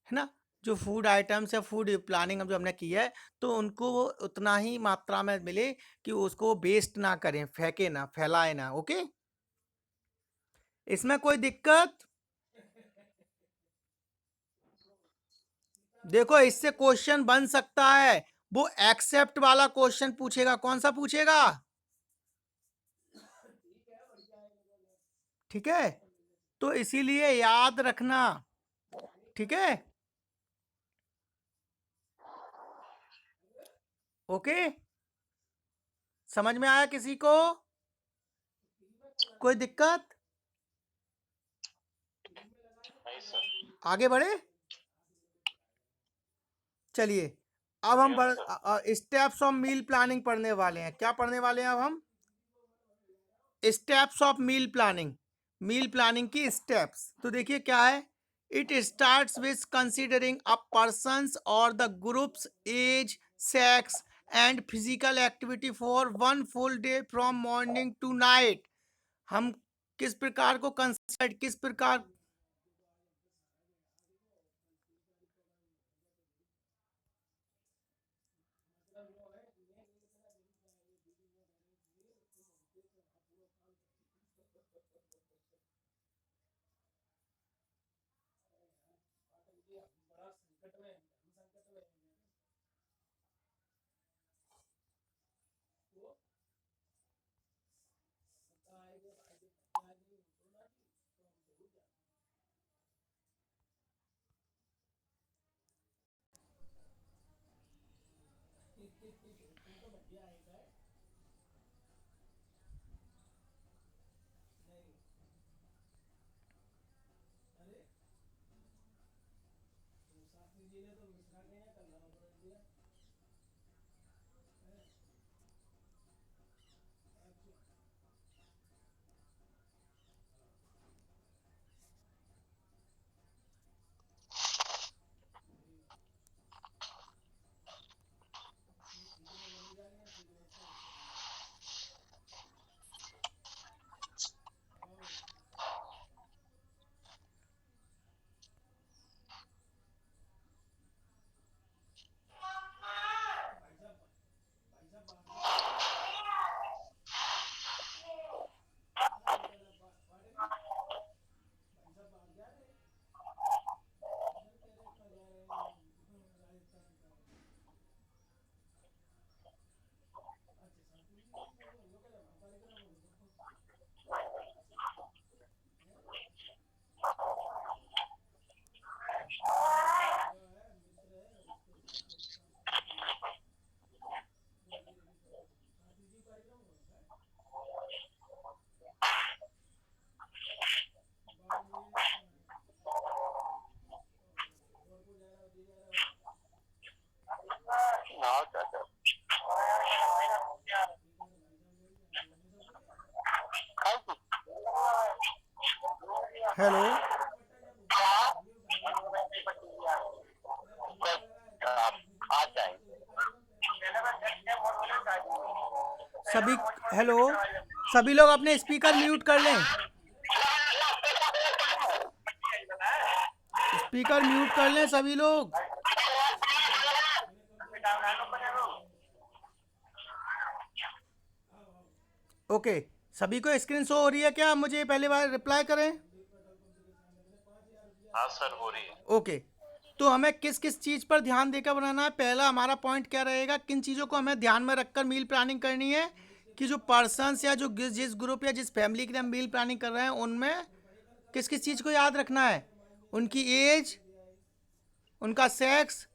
S1: ना, जो फूड आइटम्स है, फूड प्लानिंग जो हमने की है, तो उनको वो उतना ही मात्रा में मिले कि उसको वेस्ट ना करें, फेंके ना, फैलाए ना। ओके, इसमें कोई दिक्कत? देखो, इससे क्वेश्चन बन सकता है, वो एक्सेप्ट वाला क्वेश्चन पूछेगा। कौन सा पूछेगा? ठीक है, तो इसीलिए याद रखना, ठीक है। ओके, समझ में आया किसी को? कोई दिक्कत?
S2: नहीं सर।
S1: आगे बढ़े, चलिए अब हम
S2: yes sir.
S1: Steps of meal planning पढ़ने वाले हैं। क्या पढ़ने वाले हैं अब हम? Steps of meal planning, meal planning की स्टेप्स। तो देखिए क्या है It starts with considering a person's or the group's age, sex, and physical activity for one full day from morning to night. हम किस प्रकार को कंसिडर किस प्रकार
S2: हाँ चाचा।
S1: हेलो
S2: आ जाएंगे।
S1: सभी हेलो सभी लोग अपने स्पीकर म्यूट कर लें स्पीकर म्यूट कर लें सभी लोग ओके सभी को स्क्रीन शो हो रही है क्या मुझे पहली बार रिप्लाई करें
S2: हाँ सर हो रही है।
S1: ओके तो हमें किस किस चीज़ पर ध्यान देकर बनाना है पहला हमारा पॉइंट क्या रहेगा किन चीज़ों को हमें ध्यान में रखकर मील प्लानिंग करनी है कि जो पर्सन्स या जो जिस ग्रुप या जिस फैमिली के लिए हम मील प्लानिंग कर रहे हैं उनमें किस किस चीज़ को याद रखना है उनकी एज उनका सेक्स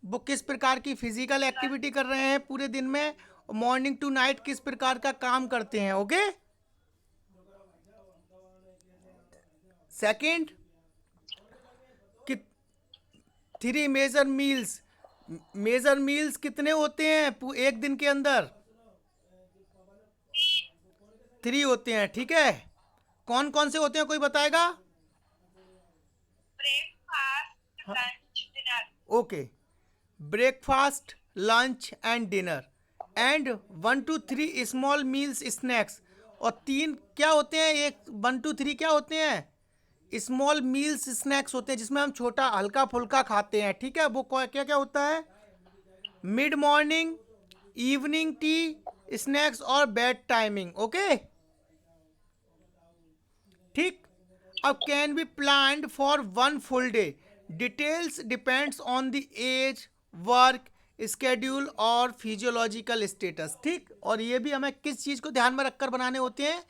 S1: वो किस प्रकार की फिजिकल एक्टिविटी कर रहे हैं पूरे दिन में मॉर्निंग टू नाइट किस प्रकार का काम करते हैं ओके सेकंड कि 3 मेजर मील्स कितने होते हैं एक दिन के अंदर 3 होते हैं ठीक है कौन कौन से होते हैं कोई बताएगा
S3: breakfast lunch dinner
S1: okay breakfast lunch and dinner and 1 to 3 small meals snacks और 3 क्या होते हैं एक 1 to 3 क्या होते हैं स्मॉल मील्स स्नैक्स होते हैं जिसमें हम छोटा हल्का फुल्का खाते हैं ठीक है वो क्या क्या होता है mid morning evening tea snacks और बेड टाइमिंग ओके ठीक अब can be planned for one full day details depends on the age work schedule और फिजियोलॉजिकल स्टेटस ठीक और ये भी हमें किस चीज़ को ध्यान में रखकर बनाने होते हैं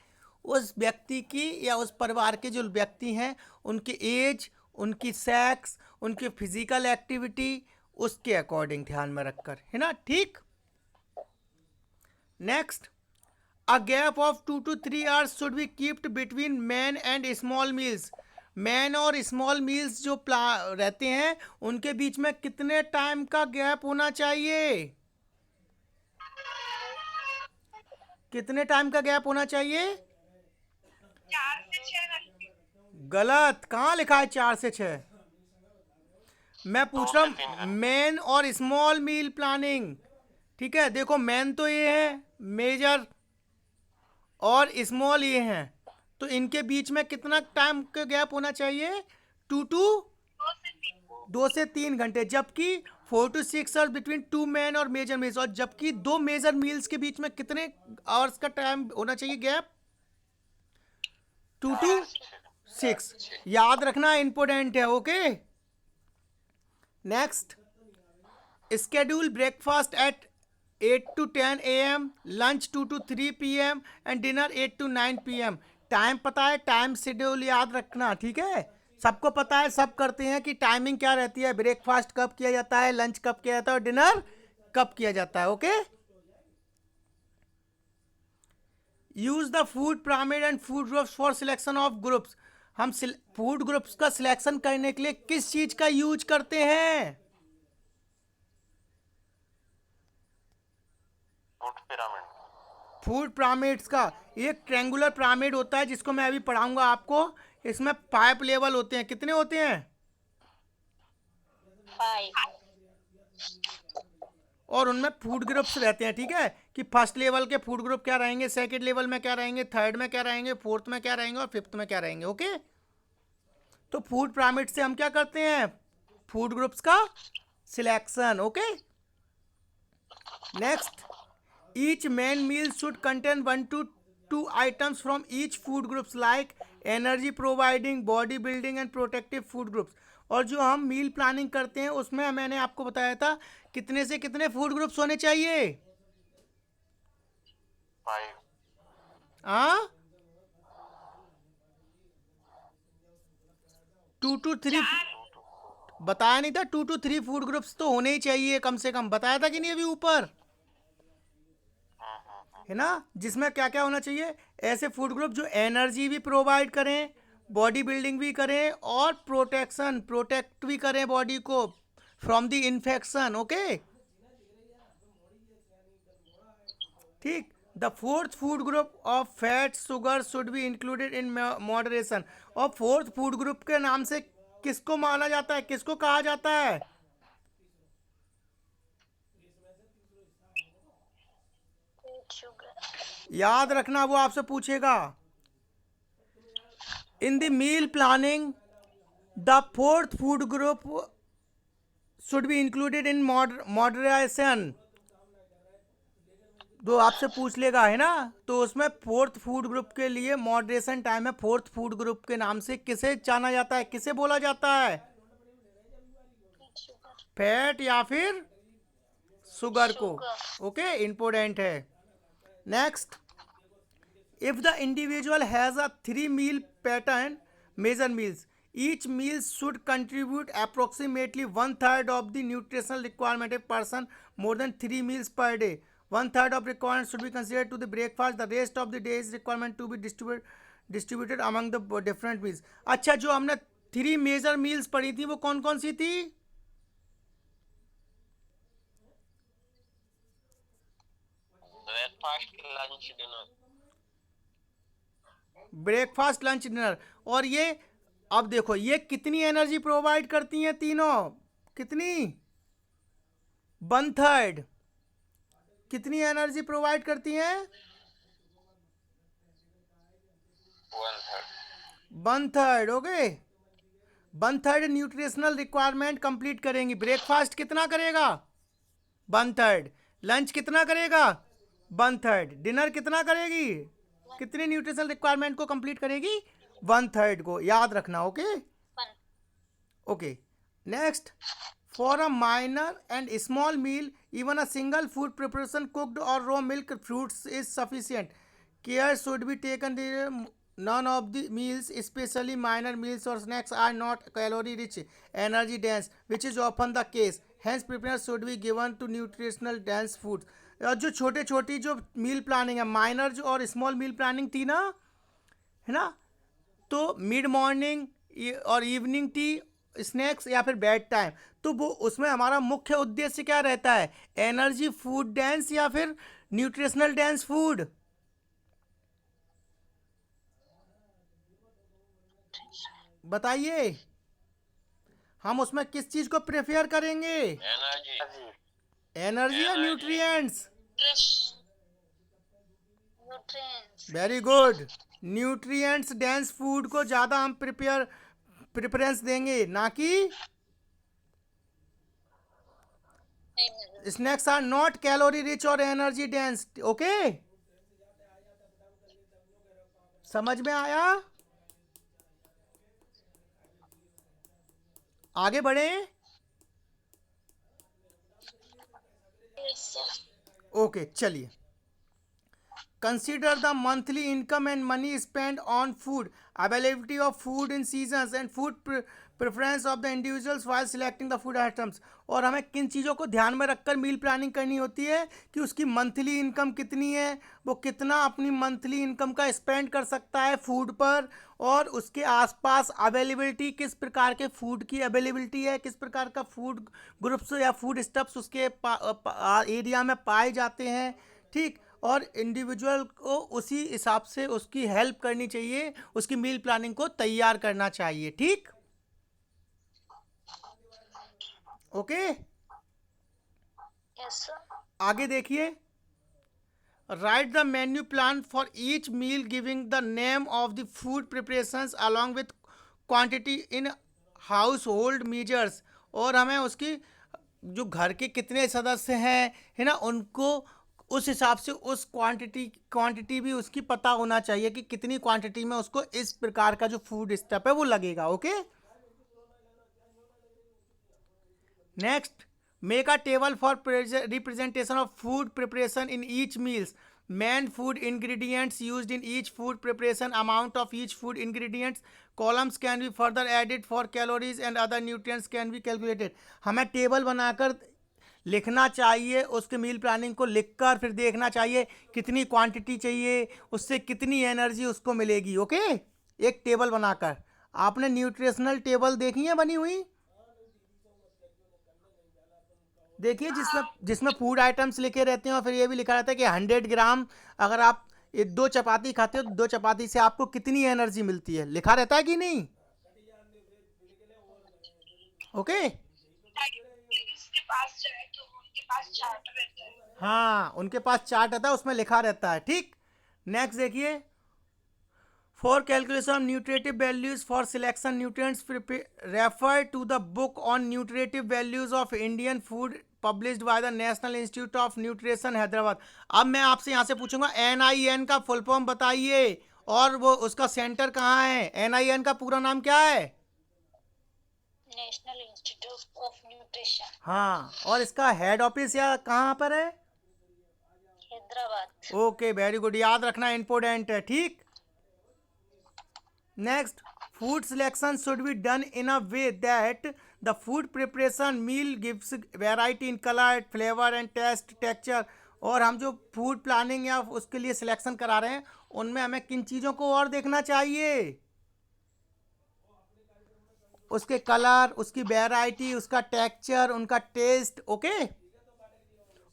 S1: उस व्यक्ति की या उस परिवार के जो व्यक्ति हैं उनकी एज उनकी सेक्स उनकी फिजिकल एक्टिविटी उसके अकॉर्डिंग ध्यान में रखकर है ना ठीक next A gap of 2 to 3 hours should be kept between main and small meals. Man और स्मॉल मील्स जो रहते हैं उनके बीच में कितने टाइम का गैप होना चाहिए कितने टाइम का गैप होना चाहिए
S3: 4 से 6 घंटे
S1: गलत, कहाँ लिखा है 4 से 6? मैं पूछ रहा
S2: 2 से 3
S1: हूँ
S2: घंटे।
S1: मेन और स्मॉल मील प्लानिंग। ठीक है, देखो मेन तो ये है, मेजर और स्मॉल ये हैं, तो इनके बीच में कितना टाइम का गैप होना चाहिए? 2 से 3 घंटे, जबकि 4 to 6 आवर्स बिटवीन 2 मेन और मेजर मील्स, और जबकि 2 मेजर मील्स के बीच में कितने आवर्स का टाइम होना चाहिए गैप? 2 to 6। याद रखना, इंपॉर्टेंट है। Okay, next, schedule breakfast at 8 to 10 a.m, lunch 2 to 3 p.m and dinner 8 to 9 p.m। Time पता है, टाइम शेड्यूल याद रखना। ठीक है, सबको पता है, सब करते हैं कि टाइमिंग क्या रहती है, ब्रेकफास्ट कब किया जाता है, लंच कब किया जाता है और डिनर कब किया जाता है। Okay, use the food pyramid and food groups for selection of groups. हम फूड ग्रुप्स का सिलेक्शन करने के लिए किस चीज का यूज करते हैं?
S2: Food pyramid.
S1: फूड पिरामिड्स का एक ट्रेंगुलर पिरामिड होता है, जिसको मैं अभी पढ़ाऊंगा आपको। इसमें 5 लेवल होते हैं। कितने होते हैं?
S3: 5।
S1: और उनमें फूड ग्रुप्स रहते हैं। ठीक है, कि फर्स्ट लेवल के फूड ग्रुप क्या रहेंगे, सेकंड लेवल में क्या रहेंगे, थर्ड में क्या रहेंगे, फोर्थ में क्या रहेंगे और फिफ्थ में क्या रहेंगे। ओके, तो फूड पिरामिड से हम क्या करते हैं? फूड ग्रुप्स का selection. Okay, next, each main meal should contain 1 to 2 items from each food groups like energy providing, body building and protective food groups। और जो हम मील प्लानिंग करते हैं उसमें मैंने आपको बताया था कितने से कितने फूड ग्रुप्स होने चाहिए?
S2: 5।
S1: हाँ, 2 to 3। बताया नहीं था? 2 to 3 फूड ग्रुप्स तो होने ही चाहिए कम से कम। बताया था कि नहीं अभी ऊपर? है ना, जिसमें क्या क्या होना चाहिए? ऐसे फूड ग्रुप जो एनर्जी भी प्रोवाइड करें, बॉडी बिल्डिंग भी करें और प्रोटेक्ट भी करें बॉडी को फ्रॉम द इन्फेक्शन। ओके, ठीक। The fourth food group of fat sugar should be included in moderation. और फोर्थ फूड ग्रुप के नाम से किसको माना जाता है, किसको कहा जाता है? याद रखना, वो आपसे पूछेगा। In the meal planning the fourth food group should be included in moderation. जो आपसे पूछ लेगा, है ना, तो उसमें फोर्थ फूड ग्रुप के लिए मॉडरेशन टाइम है। फोर्थ फूड ग्रुप के नाम से किसे जाना जाता है, किसे बोला जाता है? फैट या फिर शुगर को। ओके, इंपॉर्टेंट है। Next, if the individual has a 3 meal pattern major meals, each meal should contribute approximately 1/3 of the nutritional requirement a person more than 3 meals per day. 1/3 of requirement should be considered to the breakfast. The rest of the day's requirement to be distributed among the different meals। अच्छा, जो हमने 3 मेजर मील्स पढ़ी थी वो कौन कौन सी थी?
S2: Breakfast, lunch, dinner.
S1: Breakfast, lunch, dinner. और ये अब देखो ये कितनी एनर्जी प्रोवाइड करती हैं तीनों? कितनी? 1/3। कितनी एनर्जी प्रोवाइड करती हैं?
S2: 1/3।
S1: 1/3। ओके, 1/3 न्यूट्रिशनल रिक्वायरमेंट कंप्लीट करेंगी। ब्रेकफास्ट कितना करेगा? 1/3। लंच कितना करेगा? 1/3। डिनर कितना करेगी? कितनी न्यूट्रिशनल रिक्वायरमेंट को कंप्लीट करेगी? 1/3 को। याद रखना। Okay, okay, next, for a minor and small meal even a single food preparation cooked or raw milk fruits is sufficient. Care should be taken none of the meals, especially minor meals or snacks, are not calorie rich, energy dense, which is often the case. Hence preference should be given to nutritional dense foods। और जो छोटे छोटी जो मील प्लानिंग है, माइनर जो और स्मॉल मील प्लानिंग थी ना, है ना, तो मिड मॉर्निंग और इवनिंग टी, स्नैक्स या फिर बेड टाइम, तो वो उसमें हमारा मुख्य उद्देश्य क्या रहता है? एनर्जी फूड डेंस या फिर न्यूट्रिशनल डेंस फूड? बताइए, हम उसमें किस चीज को प्रेफर करेंगे?
S2: एनर्जी।
S1: एनर्जी या nutrients?
S3: nutrients.
S1: Very good. Nutrients dense food को ज्यादा हम प्रेफरेंस देंगे, ना कि snacks are not calorie rich और एनर्जी डेंस। ओके, समझ में आया? आगे बढ़े।
S3: Yes, sir.
S1: ओके, चलिए। Consider the monthly income and money spent on food, availability of food in seasons and food preference of the individuals while selecting the food items। और हमें किन चीज़ों को ध्यान में रखकर मील प्लानिंग करनी होती है कि उसकी मंथली इनकम कितनी है, वो कितना अपनी मंथली इनकम का स्पेंड कर सकता है फूड पर, और उसके आसपास अवेलेबिलिटी, किस प्रकार के फूड की अवेलेबिलिटी है, किस प्रकार का फूड ग्रुप्स या फूड स्टफ्स उसके एरिया में पाए जाते हैं। ठीक, और इंडिविजुअल को उसी हिसाब से उसकी हेल्प करनी चाहिए, उसकी मील प्लानिंग को तैयार करना चाहिए। ठीक, ओके।
S3: Yes, sir.
S1: आगे देखिए। Write the menu plan for each meal giving the name of the food preparations along with quantity in household measures. और हमें उसकी जो घर के कितने सदस्य हैं, है ना, उनको उस हिसाब से उस क्वांटिटी भी उसकी पता होना चाहिए कि कितनी क्वांटिटी में उसको इस प्रकार का जो फूड स्टफ है वो लगेगा। Okay, next, make a table for representation of food preparation in each meals, main food ingredients used in each food preparation, amount of each food ingredients, columns can be further added for calories and other nutrients can be calculated. हमें टेबल बनाकर लिखना चाहिए, उसके मील प्लानिंग को लिखकर फिर देखना चाहिए कितनी क्वांटिटी चाहिए, उससे कितनी एनर्जी उसको मिलेगी। ओके, एक टेबल बनाकर। आपने न्यूट्रिशनल टेबल देखी है बनी हुई? देखिए, जिसमें फूड आइटम्स लिखे रहते हैं और फिर ये भी लिखा रहता है कि 100 ग्राम अगर आप 2 चपाती खाते हो तो 2 चपाती से आपको कितनी एनर्जी मिलती है, लिखा रहता है कि नहीं? ओके,
S3: जिसके पास जाए तो उनके पास चार्ट रहता है।
S1: हाँ, उनके पास चार्ट आता है, उसमें लिखा रहता है। ठीक, नेक्स्ट देखिए। For calculation of nutritive values for selection nutrients refer to the book on nutritive values of Indian food published by the National Institute of Nutrition Hyderabad. अब मैं आपसे यहाँ से पूछूंगा NIN का फुल फॉर्म बताइए, और वो उसका सेंटर कहाँ है? NIN का पूरा नाम क्या है?
S3: नेशनल इंस्टीट्यूट ऑफ न्यूट्रिशन,
S1: हाँ, और इसका हेड ऑफिस या कहाँ पर है?
S3: हैदराबाद।
S1: ओके, वेरी गुड, याद रखना इंपॉर्टेंट है। ठीक, next, food selection should be done in a way that the food preparation meal gives variety in colour, flavour and taste, texture. और हम जो फूड प्लानिंग या उसके लिए सिलेक्शन करा रहे हैं उनमें हमें किन चीज़ों को और देखना चाहिए? उसके कलर, उसकी वैरायटी, उसका टेक्सचर, उनका टेस्ट। ओके,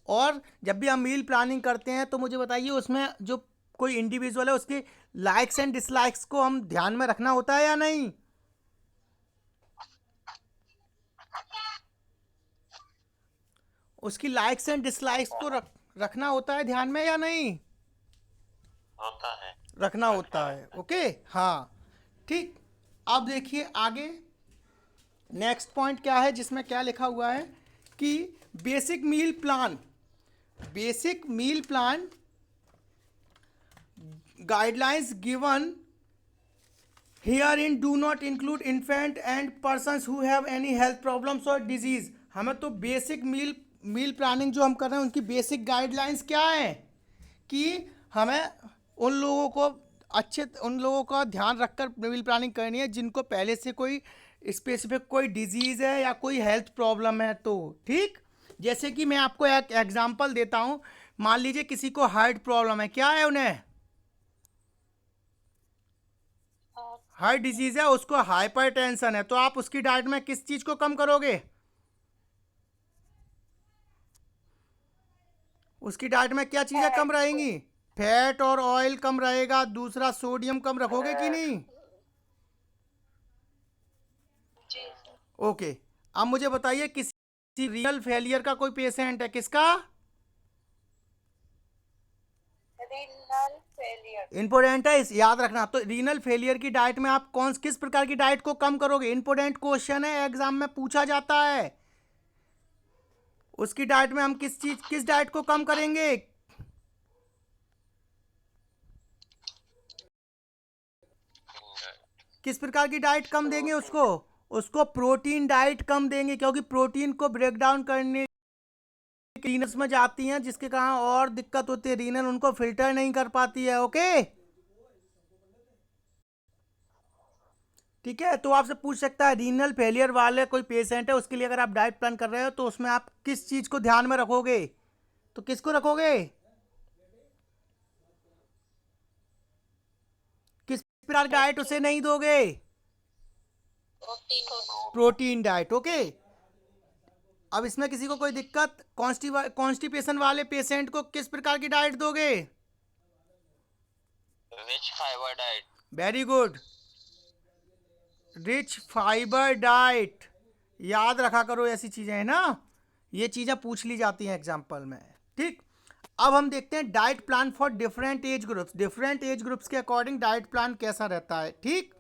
S1: और जब भी हम मील प्लानिंग करते हैं तो मुझे बताइए उसमें जो कोई इंडिविजुअल है उसके लाइक्स एंड डिसलाइक्स को हम ध्यान में रखना होता है या नहीं? उसकी लाइक्स एंड डिसलाइक्स को रखना होता है ध्यान में या नहीं?
S2: होता है।
S1: रखना होता है। ओके, हाँ, ठीक। अब देखिए आगे, नेक्स्ट पॉइंट क्या है, जिसमें क्या लिखा हुआ है कि basic meal plan guidelines given herein do not include infant and persons who have any health problems or disease। हमें तो बेसिक मील प्लानिंग जो हम कर रहे हैं उनकी बेसिक गाइडलाइंस क्या है कि हमें उन लोगों का ध्यान रखकर मील प्लानिंग करनी है जिनको पहले से कोई स्पेसिफिक कोई डिजीज़ है या कोई हेल्थ प्रॉब्लम है। तो ठीक, जैसे कि मैं आपको एक एग्जांपल देता हूँ। मान लीजिए किसी को हार्ट प्रॉब्लम है, क्या है उन्हें? हार्ट डिजीज है, उसको हाइपरटेंशन है, तो आप उसकी डाइट में किस चीज को कम करोगे? उसकी डाइट में क्या चीजें कम रहेंगी? फैट और ऑयल कम रहेगा, दूसरा सोडियम कम रखोगे कि नहीं? ओके, अब मुझे बताइए किसी रीनल फेलियर का कोई पेशेंट है, किसका?
S3: Renal failure.
S1: इंपोर्टेंट है, इस याद रखना। तो रीनल फेलियर की डाइट में आप किस प्रकार की डाइट को कम करोगे? इंपोर्टेंट क्वेश्चन है, एग्जाम में पूछा जाता है। उसकी डाइट में हम किस डाइट को कम करेंगे? किस प्रकार की डाइट कम देंगे उसको? उसको प्रोटीन डाइट कम देंगे, क्योंकि प्रोटीन को ब्रेक डाउन करने रीनल्स में जाती हैं, जिसके कारण और दिक्कत होती है, रीनल उनको फिल्टर नहीं कर पाती है। ओके, ठीक है। तो आपसे पूछ सकता है रीनल फेलियर वाले कोई पेशेंट है, उसके लिए अगर आप डाइट प्लान कर रहे हो तो उसमें आप किस चीज को ध्यान में रखोगे? तो किसको रखोगे? किस प्रकार की डाइट उसे नहीं दोगे? Protein diet. ओके, अब इसमें किसी को कोई दिक्कत? कॉन्स्टिपेशन वाले पेशेंट को किस प्रकार की डाइट दोगे?
S2: Rich fibre diet.
S1: Very good, rich fibre diet. याद रखा करो ऐसी चीजें, है ना, ये चीजें पूछ ली जाती हैं एग्जाम्पल में। ठीक, अब हम देखते हैं diet plan for different age groups. Different age groups के अकॉर्डिंग डाइट प्लान कैसा रहता है। ठीक,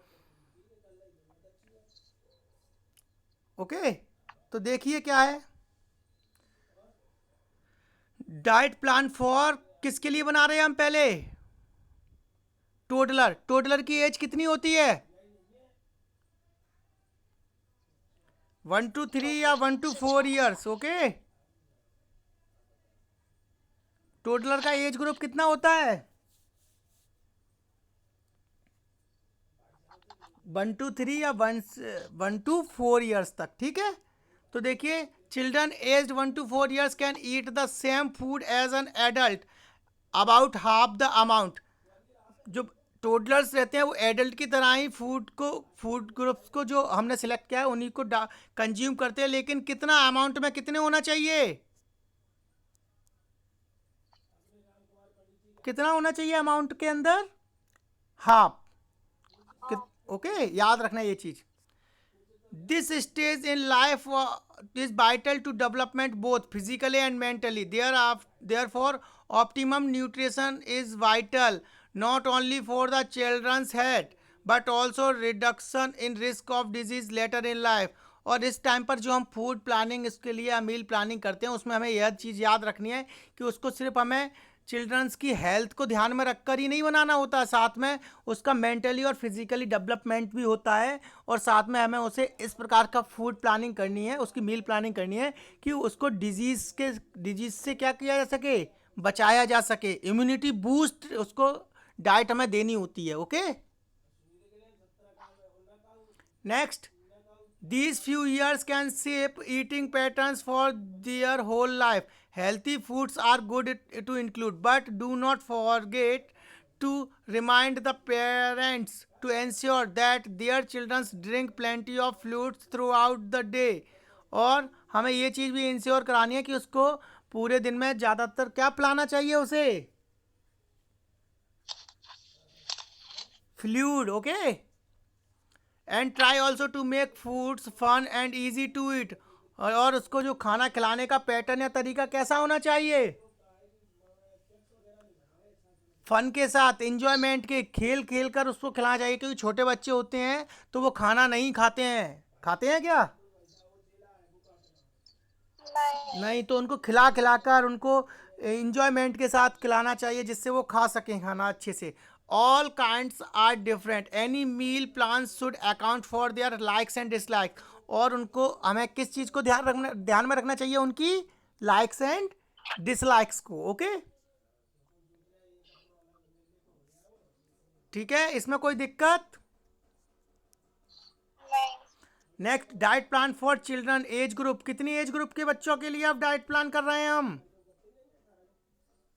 S1: ओके, तो देखिए क्या है डाइट प्लान फॉर, किसके लिए बना रहे हैं हम? पहले टोडलर। टोडलर की एज कितनी होती है? 1 to 3 या 1 to 4 ईयर्स। ओके, टोडलर का एज ग्रुप कितना होता है? 1 to 3 या 1 to 4 ईयर्स तक। ठीक है, तो देखिए children aged 1 to 4 years can eat the same food as an adult about half the amount. जो टोडलर्स रहते हैं वो एडल्ट की तरह ही फूड ग्रुप्स को जो हमने सिलेक्ट किया है उन्हीं को कंज्यूम करते हैं, लेकिन कितना अमाउंट में, कितने होना चाहिए? कितना होना चाहिए अमाउंट के अंदर? हाफ। ओके, याद रखना ये चीज। This stage in life is vital to development both physically and mentally. Therefore optimum nutrition is vital not only for the children's health but also reduction in risk of disease later in life। और इस टाइम पर जो हम फूड प्लानिंग इसके लिए मील प्लानिंग करते हैं उसमें हमें यह चीज़ याद रखनी है कि उसको सिर्फ हमें चिल्ड्रंस की हेल्थ को ध्यान में रखकर ही नहीं बनाना होता है, साथ में उसका मेंटली और फिजिकली डेवलपमेंट भी होता है। और साथ में हमें उसे इस प्रकार का फूड प्लानिंग करनी है, उसकी मील प्लानिंग करनी है कि उसको डिजीज़ से क्या किया जा सके, बचाया जा सके। इम्यूनिटी बूस्ट उसको डाइट हमें देनी होती है। Okay, next, these few years can shape eating patterns for their whole life। healthy foods are good to include, but do not forget to remind the parents to ensure that their children drink plenty of fluids throughout the day। और हमें ये चीज़ भी इंश्योर करानी है कि उसको पूरे दिन में ज़्यादातर क्या पिलाना चाहिए उसे? Fluid. Okay, and try also to make foods fun and easy to eat. और उसको जो खाना खिलाने का पैटर्न या तरीका कैसा होना चाहिए? फन के साथ, इंजॉयमेंट के, खेल खेल कर उसको खिलाना चाहिए, क्योंकि छोटे बच्चे होते हैं तो वो खाना नहीं खाते हैं। खाते हैं क्या? नहीं, तो उनको खिला खिला कर उनको इंजॉयमेंट के साथ खिलाना चाहिए जिससे वो खा सकें खाना अच्छे से। All kinds are different, any meal plan should account for their likes and dislike. और उनको हमें किस चीज़ को ध्यान में रखना चाहिए? उनकी लाइक्स एंड डिसलाइक्स को। ओके, ठीक है, इसमें कोई दिक्कत? Next, diet plan for children age group. कितनी एज ग्रुप के बच्चों के लिए आप डाइट प्लान कर रहे हैं हम?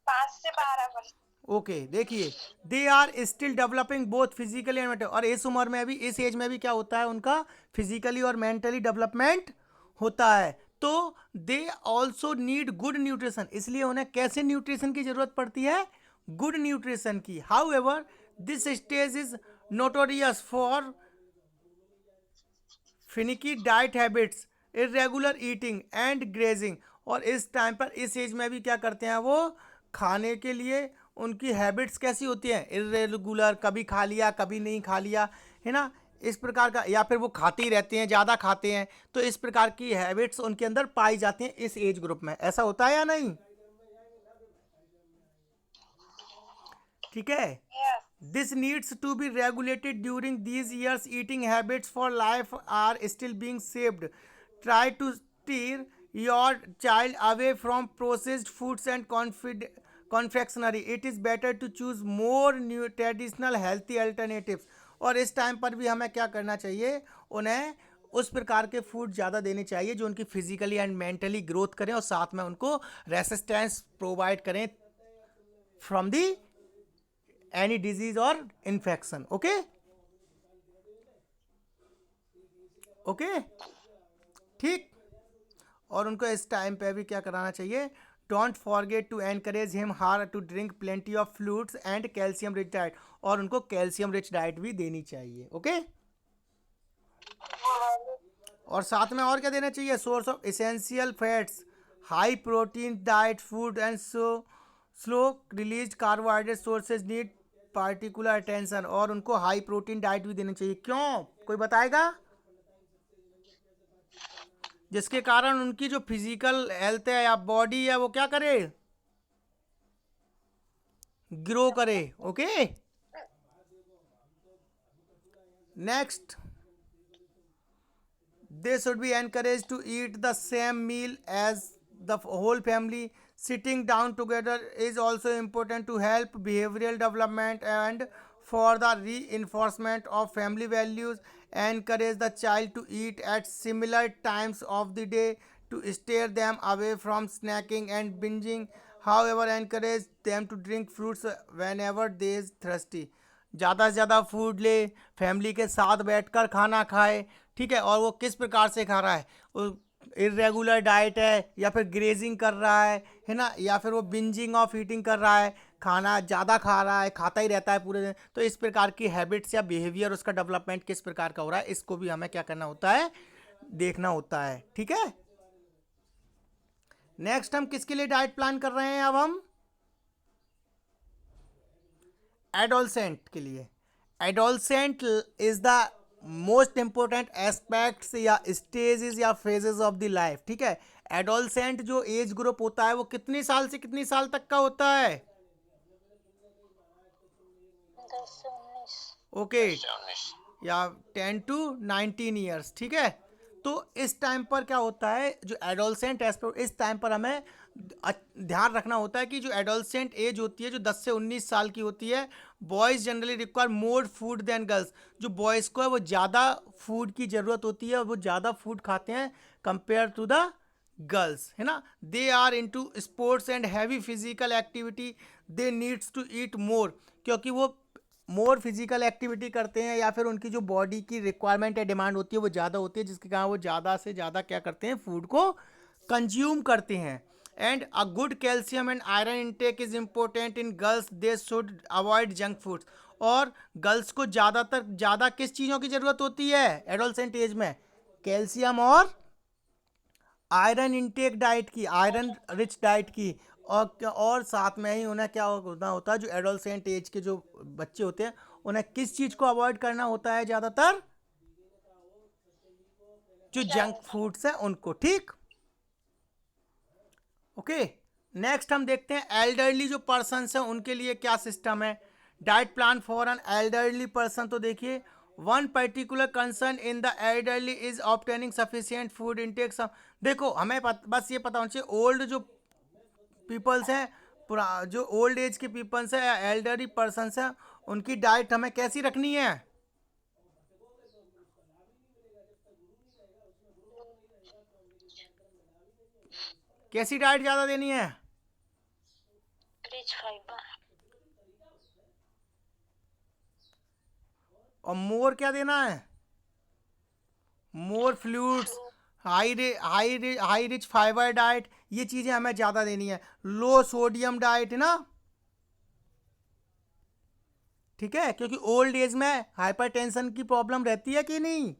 S3: 5 से 12 वर्ष।
S1: ओके, देखिए they are still developing both physically and mentally. और इस उम्र में भी, इस एज में भी क्या होता है, उनका फिजिकली और मेंटली डेवलपमेंट होता है। तो they also need good nutrition, इसलिए उन्हें कैसे न्यूट्रिशन की जरूरत पड़ती है? गुड न्यूट्रिशन की। How ever this stage is notorious for finicky diet habits, irregular eating and grazing. और इस टाइम पर इस एज में भी क्या करते हैं वो, खाने के लिए उनकी हैबिट्स कैसी होती हैं, इरेगुलर, कभी खा लिया कभी नहीं खा लिया, है ना, इस प्रकार का, या फिर वो खाते ही रहते हैं, ज़्यादा खाते हैं। तो इस प्रकार की हैबिट्स उनके अंदर पाई जाती हैं इस एज ग्रुप में। ऐसा होता है या नहीं? ठीक है।
S3: Yes.
S1: This needs to be regulated during these years. Eating habits for life are still being shaped. Try to steer your child away from processed foods and confectionery. It is better to choose more new traditional healthy alternatives. और इस टाइम पर भी हमें क्या करना चाहिए, उन्हें उस प्रकार के फूड ज़्यादा देने चाहिए जो उनकी फिजिकली एंड मेंटली ग्रोथ करें और साथ में उनको रेसिस्टेंस प्रोवाइड करें फ्रॉम दी एनी डिजीज और इन्फेक्शन। ओके ओके, ठीक। और उनको इस टाइम पे भी क्या कराना चाहिए, don't forget to encourage him her to drink plenty of fluids and calcium rich diet. और उनको कैल्शियम रिच डाइट भी देनी चाहिए। ओके, और साथ में और क्या देना चाहिए, source of essential fats, high protein diet food and slow release carbohydrate sources need particular attention. और उनको हाई प्रोटीन डाइट भी देनी चाहिए। क्यों, कोई बताएगा? जिसके कारण उनकी जो फिजिकल हेल्थ है या बॉडी है वो क्या करे, ग्रो करे। Okay, next, they should be encouraged to eat the same meal as the whole family. Sitting down together is also important to help behavioral development and for the reinforcement of family values. Encourage the child to eat at similar times of the day to steer them away from snacking and binging. However, encourage them to drink fruits whenever they is thirsty. ज़्यादा से ज़्यादा फूड ले, फैमिली के साथ बैठकर खाना खाए, ठीक है। और वो किस प्रकार से खा रहा है, वो इरेगुलर डाइट है या फिर ग्रेजिंग कर रहा है ना, या फिर वो बिंजिंग ऑफ ईटिंग कर रहा है, खाना ज़्यादा खा रहा है, खाता ही रहता है पूरे दिन। तो इस प्रकार की हैबिट्स या बिहेवियर, उसका डेवलपमेंट किस प्रकार का हो रहा है, इसको भी हमें क्या करना होता है, देखना होता है। ठीक है, नेक्स्ट हम किसके लिए डाइट प्लान कर रहे हैं, अब हम एडोलसेंट के लिए। Adolescent is the most important aspects या स्टेजेस या फेजेस ऑफ द लाइफ। ठीक है, एडोलसेंट जो एज ग्रुप होता है वो कितनी साल से कितनी साल तक का होता है,
S3: 10 से 19।
S1: ओके,
S2: 19।
S1: या 10 to 19 ईयर्स। ठीक है, तो इस टाइम पर क्या होता है, जो एडोलसेंट एस्पेक्ट, इस टाइम पर हमें ध्यान रखना होता है कि जो एडोलसेंट एज होती है जो 10 से 19 साल की होती है, boys generally require more food than girls. जो बॉयज़ को है वो ज़्यादा फूड की ज़रूरत होती है और वो ज़्यादा फूड खाते हैं कंपेयर टू द गर्ल्स, है ना। They are into sports and heavy physical activity, they needs to eat more, क्योंकि वो मोर फिजिकल एक्टिविटी करते हैं या फिर उनकी जो बॉडी की रिक्वायरमेंट है, डिमांड होती है वो ज़्यादा होती है, जिसके कारण वो ज़्यादा से ज़्यादा क्या करते हैं, फूड को कंज्यूम करते हैं। And a good calcium and iron intake is important in girls, they should avoid junk foods. और गर्ल्स को ज़्यादातर ज़्यादा किस चीज़ों की ज़रूरत होती है एडोलसेंट एज में, कैल्शियम और आयरन इंटेक डाइट की, आयरन रिच डाइट की। और साथ में ही उन्हें क्या होना होता है, जो एडोलसेंट एज के जो बच्चे होते हैं उन्हें किस चीज़ को अवॉइड करना होता है ज़्यादातर, जो जंक फूड्स हैं उनको। ठीक, ओके, नेक्स्ट हम देखते हैं एल्डरली जो पर्सन्स हैं उनके लिए क्या सिस्टम है, diet plan for an elderly person. तो देखिए, one particular concern in the elderly is obtaining sufficient food intake. देखो हमें बस ये पता होना चाहिए, ओल्ड जो पीपल्स हैं, जो ओल्ड एज के पीपल्स हैं या एल्डरली पर्सन्स हैं, उनकी डाइट हमें कैसी रखनी है, कैसी डाइट ज़्यादा देनी है,
S3: रिच फाइबर।
S1: और मोर क्या देना है, more fluids, high rich fibre diet, ये चीज़ें हमें ज़्यादा देनी है। लो सोडियम डाइट, है ना, ठीक है, क्योंकि ओल्ड एज में हाइपरटेंशन की प्रॉब्लम रहती है कि नहीं,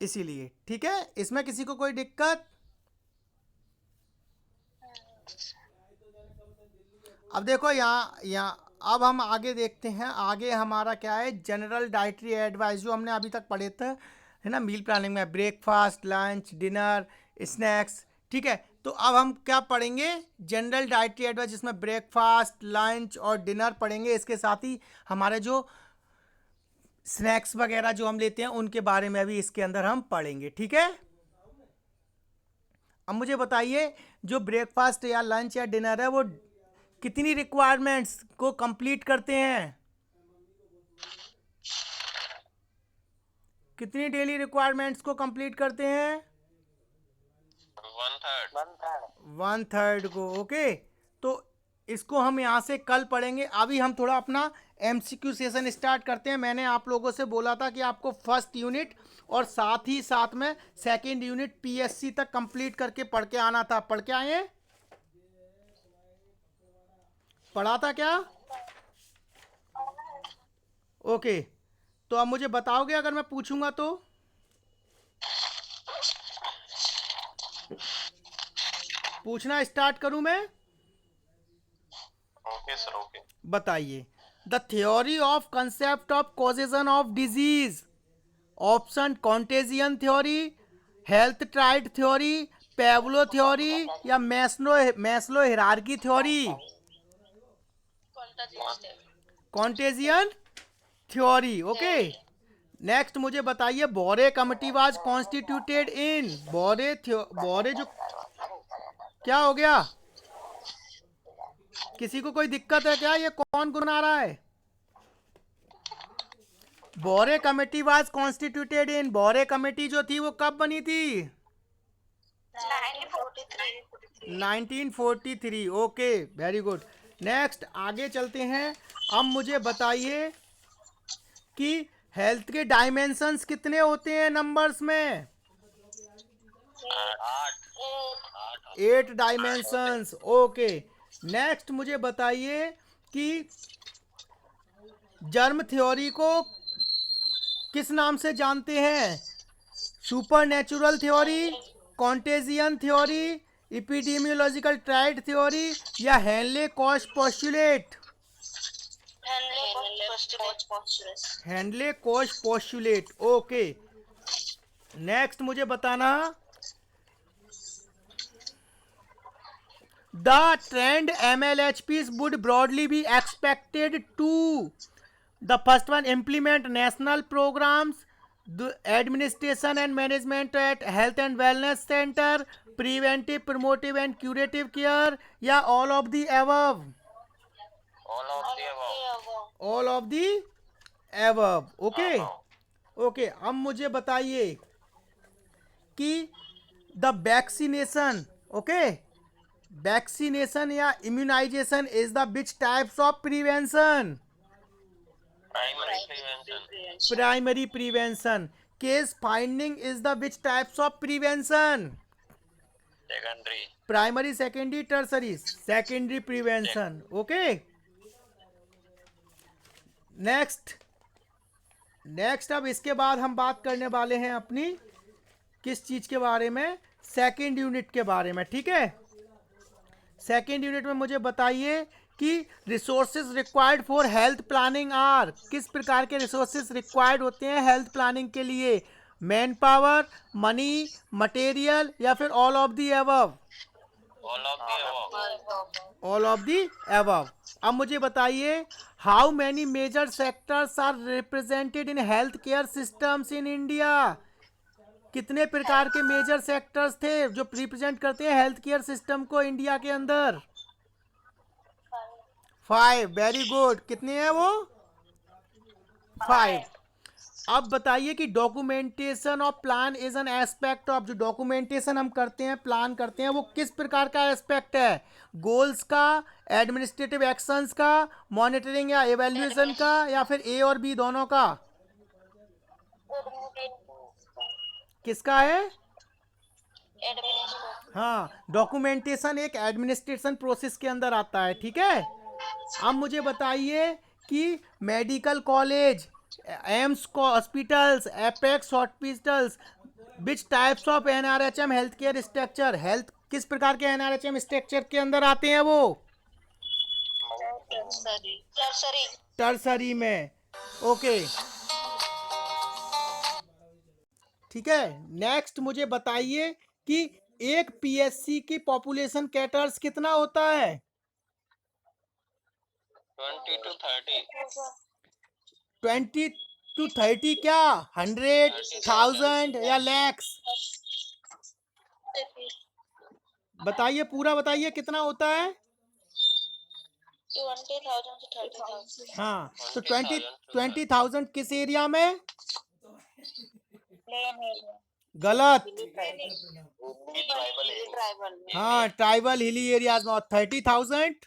S1: इसीलिए। ठीक है, इसमें किसी को कोई दिक्कत? अब देखो यहाँ अब हम आगे देखते हैं। आगे हमारा क्या है, जनरल डाइटरी एडवाइस जो हमने अभी तक पढ़े थे, है ना, मील प्लानिंग में ब्रेकफास्ट, लंच, डिनर, स्नैक्स। ठीक है, तो अब हम क्या पढ़ेंगे, जनरल डाइटरी एडवाइस, जिसमें ब्रेकफास्ट, लंच और डिनर पढ़ेंगे। इसके साथ ही हमारे जो स्नैक्स वगैरह जो हम लेते हैं उनके बारे में भी इसके अंदर हम पढ़ेंगे। ठीक है, अब मुझे बताइए, जो ब्रेकफास्ट या लंच या डिनर है वो कितनी रिक्वायरमेंट्स को कंप्लीट करते हैं? कितनी डेली रिक्वायरमेंट्स को कंप्लीट करते हैं?
S2: 1/3
S1: 1/3 को। ओके, तो इसको हम यहाँ से कल पढ़ेंगे। अभी हम थोड़ा अपना एमसीक्यू सेशन स्टार्ट करते हैं। मैंने आप लोगों से बोला था कि आपको फर्स्ट यूनिट और साथ ही साथ में सेकंड यूनिट पीएससी तक कंप्लीट करके पढ़ के आना था। पढ़ के आए? पढ़ा था क्या? ओके, तो अब मुझे बताओगे अगर मैं पूछूंगा तो? पूछना स्टार्ट करूं मैं?
S2: Okay sir, okay.
S1: बताइए, the theory of concept of causation of disease. Option contagion theory, health triad theory, Pavlov theory या Maslow hierarchy theory? Contagion theory. Okay, next मुझे बताइए, बोरे कमिटी वाज कॉन्स्टिट्यूटेड इन। बोरे जो क्या हो गया, किसी को कोई दिक्कत है क्या? ये कौन गुनगुना रहा है? बोरे कमेटी वाज कॉन्स्टिट्यूटेड इन। बोरे कमेटी जो थी वो कब बनी थी? 1943। Okay, very good. नेक्स्ट आगे चलते हैं। अब मुझे बताइए कि हेल्थ के डायमेंशंस कितने होते हैं नंबर्स में? 8 डायमेंशंस। ओके, नेक्स्ट मुझे बताइए कि जर्म थ्योरी को किस नाम से जानते हैं? Super natural theory, contagion theory, epidemiological triad theory या Henle Koch postulate? Henle Koch postulate. Okay, next मुझे बताना, the trained MLHPs would broadly be expected to. The first one, implement national programs, the administration and management at health and wellness center, preventive, promotive and curative care या all of the above?
S2: All of the above.
S1: All of the above. Okay okay, अब मुझे बताइए कि द वैक्सीनेशन, ओके, वैक्सीनेशन या immunisation is the which types of prevention?
S2: Primary prevention.
S1: Primary prevention. Case finding is the which types of prevention?
S2: Secondary.
S1: Primary, secondary, tertiary? Secondary prevention. Okay, next अब इसके बाद हम बात करने वाले हैं अपनी किस चीज के बारे में? सेकेंड यूनिट के बारे में। ठीक है, सेकेंड यूनिट में मुझे बताइए कि resources required for health planning are. किस प्रकार के रिसोर्सेज रिक्वायर्ड होते हैं हेल्थ प्लानिंग के लिए? मैन पावर, मनी, मटेरियल या फिर all of the above?
S2: All of the above.
S1: All of the above. अब मुझे बताइए, how many major sectors are represented in health care systems in India? कितने प्रकार के मेजर सेक्टर्स थे जो रिप्रेजेंट करते हैं हेल्थ केयर सिस्टम को इंडिया के अंदर? 5। Very good. कितने हैं वो? 5। अब बताइए कि documentation of plan is an aspect of. जो डॉक्यूमेंटेशन हम करते हैं, प्लान करते हैं, वो किस प्रकार का एस्पेक्ट है? गोल्स का, एडमिनिस्ट्रेटिव एक्शंस का, मॉनिटरिंग या एवेल्युएशन का या फिर ए और बी दोनों का? किसका है? हाँ, डॉक्यूमेंटेशन एक एडमिनिस्ट्रेशन प्रोसेस के अंदर आता है। ठीक है, अब मुझे बताइए कि medical college, AIIMS hospitals, apex hospitals, which types of NRHM health care structure, health किस प्रकार के एनआरएचएम स्ट्रक्चर के अंदर आते हैं वो?
S3: टर्सरी
S1: टर्सरी में। ओके, ठीक है। नेक्स्ट मुझे बताइए कि एक पीएससी की पॉपुलेशन कैटर्स कितना होता है?
S2: 20 to 30.
S1: 20 to 30 क्या? 100, 1000 या लैक्स? बताइए, पूरा बताइए कितना होता है?
S3: 20,000 to 30,000
S1: हाँ, तो
S2: 20,000
S1: 20,000 किस एरिया में?
S3: प्लेन एरिया
S1: गलत।
S3: ट्राइबल में
S1: हाँ, ट्राइबल हिली एरियाज में। और 30,000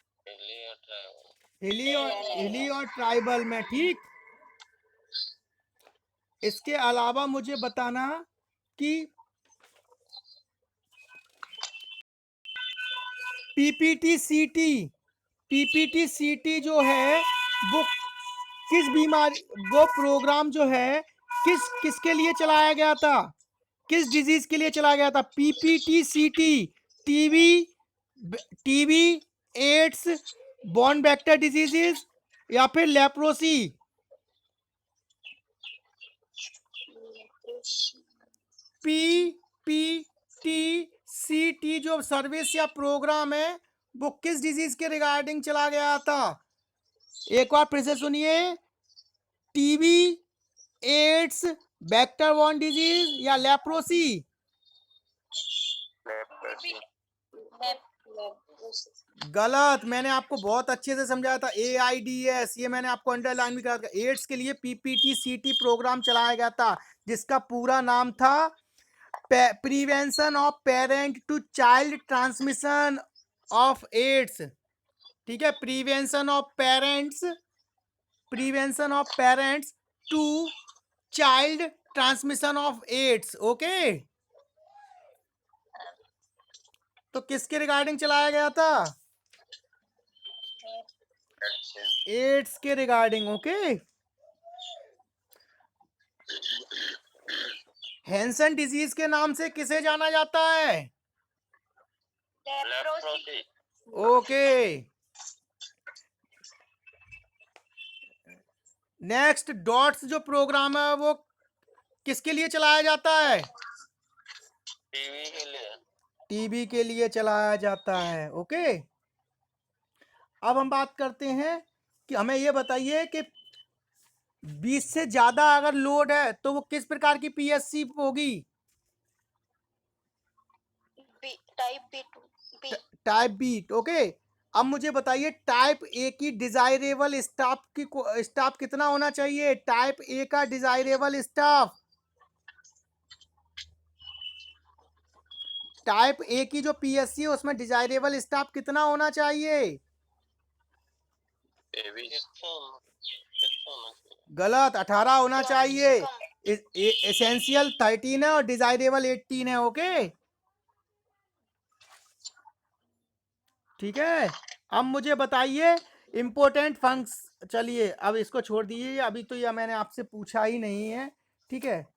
S2: Hilly or tribal.
S1: हिली और ट्राइबल में। ठीक, इसके अलावा मुझे बताना कि पीपीटी-सीटी जो है वो किस बीमारी, वो प्रोग्राम जो है किसके लिए चलाया गया था? किस डिजीज के लिए चलाया गया था? PPTCT, TB, AIDS, borne vector diseases या फिर लेप्रोसी? पीपीटी-सीटी जो सर्विस या प्रोग्राम है वो किस डिजीज के रिगार्डिंग चला गया था? एक बार फिर से सुनिए, TB, AIDS, vector borne disease या लेप्रोसी? गलत। मैंने आपको बहुत अच्छे से समझाया था, AIDS, ये मैंने आपको अंडरलाइन भी करा था। एड्स के लिए पीपीटी-सीटी प्रोग्राम चलाया गया था जिसका पूरा नाम था prevention of parent to child transmission of AIDS. ठीक है, prevention of parents to child transmission of AIDS. Okay, तो किसके रिगार्डिंग चलाया गया था? एड्स के रिगार्डिंग। ओके, हैंसन डिजीज के नाम से किसे जाना जाता है?
S2: Leprosy.
S1: ओके, नेक्स्ट, डॉट्स जो प्रोग्राम है वो किसके लिए चलाया जाता है?
S2: टीवी के लिए.
S1: टीबी के लिए चलाया जाता है। ओके, अब हम बात करते हैं कि हमें ये बताइए कि 20 से ज्यादा अगर लोड है तो वो किस प्रकार की पीएससी होगी? Type B. ओके, अब मुझे बताइए टाइप ए की डिजायरेबल स्टाफ कितना होना चाहिए? टाइप ए का डिजायरेबल स्टाफ, टाइप ए की जो पीएससी है उसमें डिजायरेबल स्टाफ कितना होना चाहिए? गलत, 18 होना चाहिए। एसेंशियल 13 है और डिजायरेबल 18 है। ओके, ठीक है। अब मुझे बताइए इम्पोर्टेंट फंक्शन, चलिए अब इसको छोड़ दीजिए, अभी तो यह मैंने आपसे पूछा ही नहीं है। ठीक है,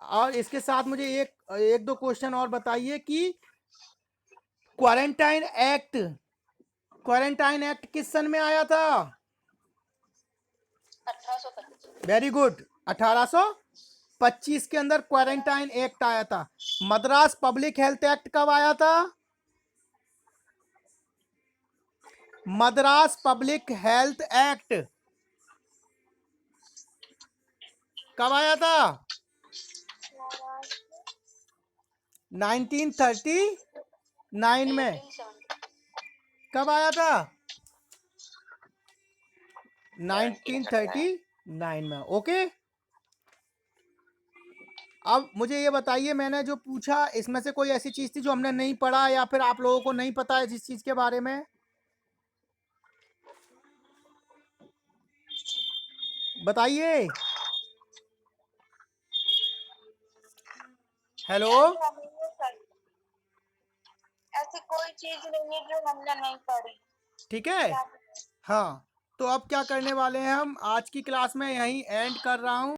S1: और इसके साथ मुझे एक दो क्वेश्चन और बताइए कि क्वारंटाइन एक्ट किस सन में आया था?
S3: 1825
S1: वेरी गुड, 1825 के अंदर क्वारंटाइन एक्ट आया था। मद्रास पब्लिक हेल्थ एक्ट कब आया था? मद्रास पब्लिक हेल्थ एक्ट कब आया था? 1939 में।
S3: 1970
S1: कब आया था? 1939 में। ओके, अब मुझे ये बताइए, मैंने जो पूछा इसमें से कोई ऐसी चीज थी जो हमने नहीं पढ़ा या फिर आप लोगों को नहीं पता है जिस चीज के बारे में? बताइए। हेलो,
S3: ऐसी कोई चीज नहीं है जो हमने नहीं पढ़ी।
S1: ठीक है। हाँ, तो अब क्या करने वाले हैं, हम आज की क्लास में यहीं एंड कर रहा हूँ।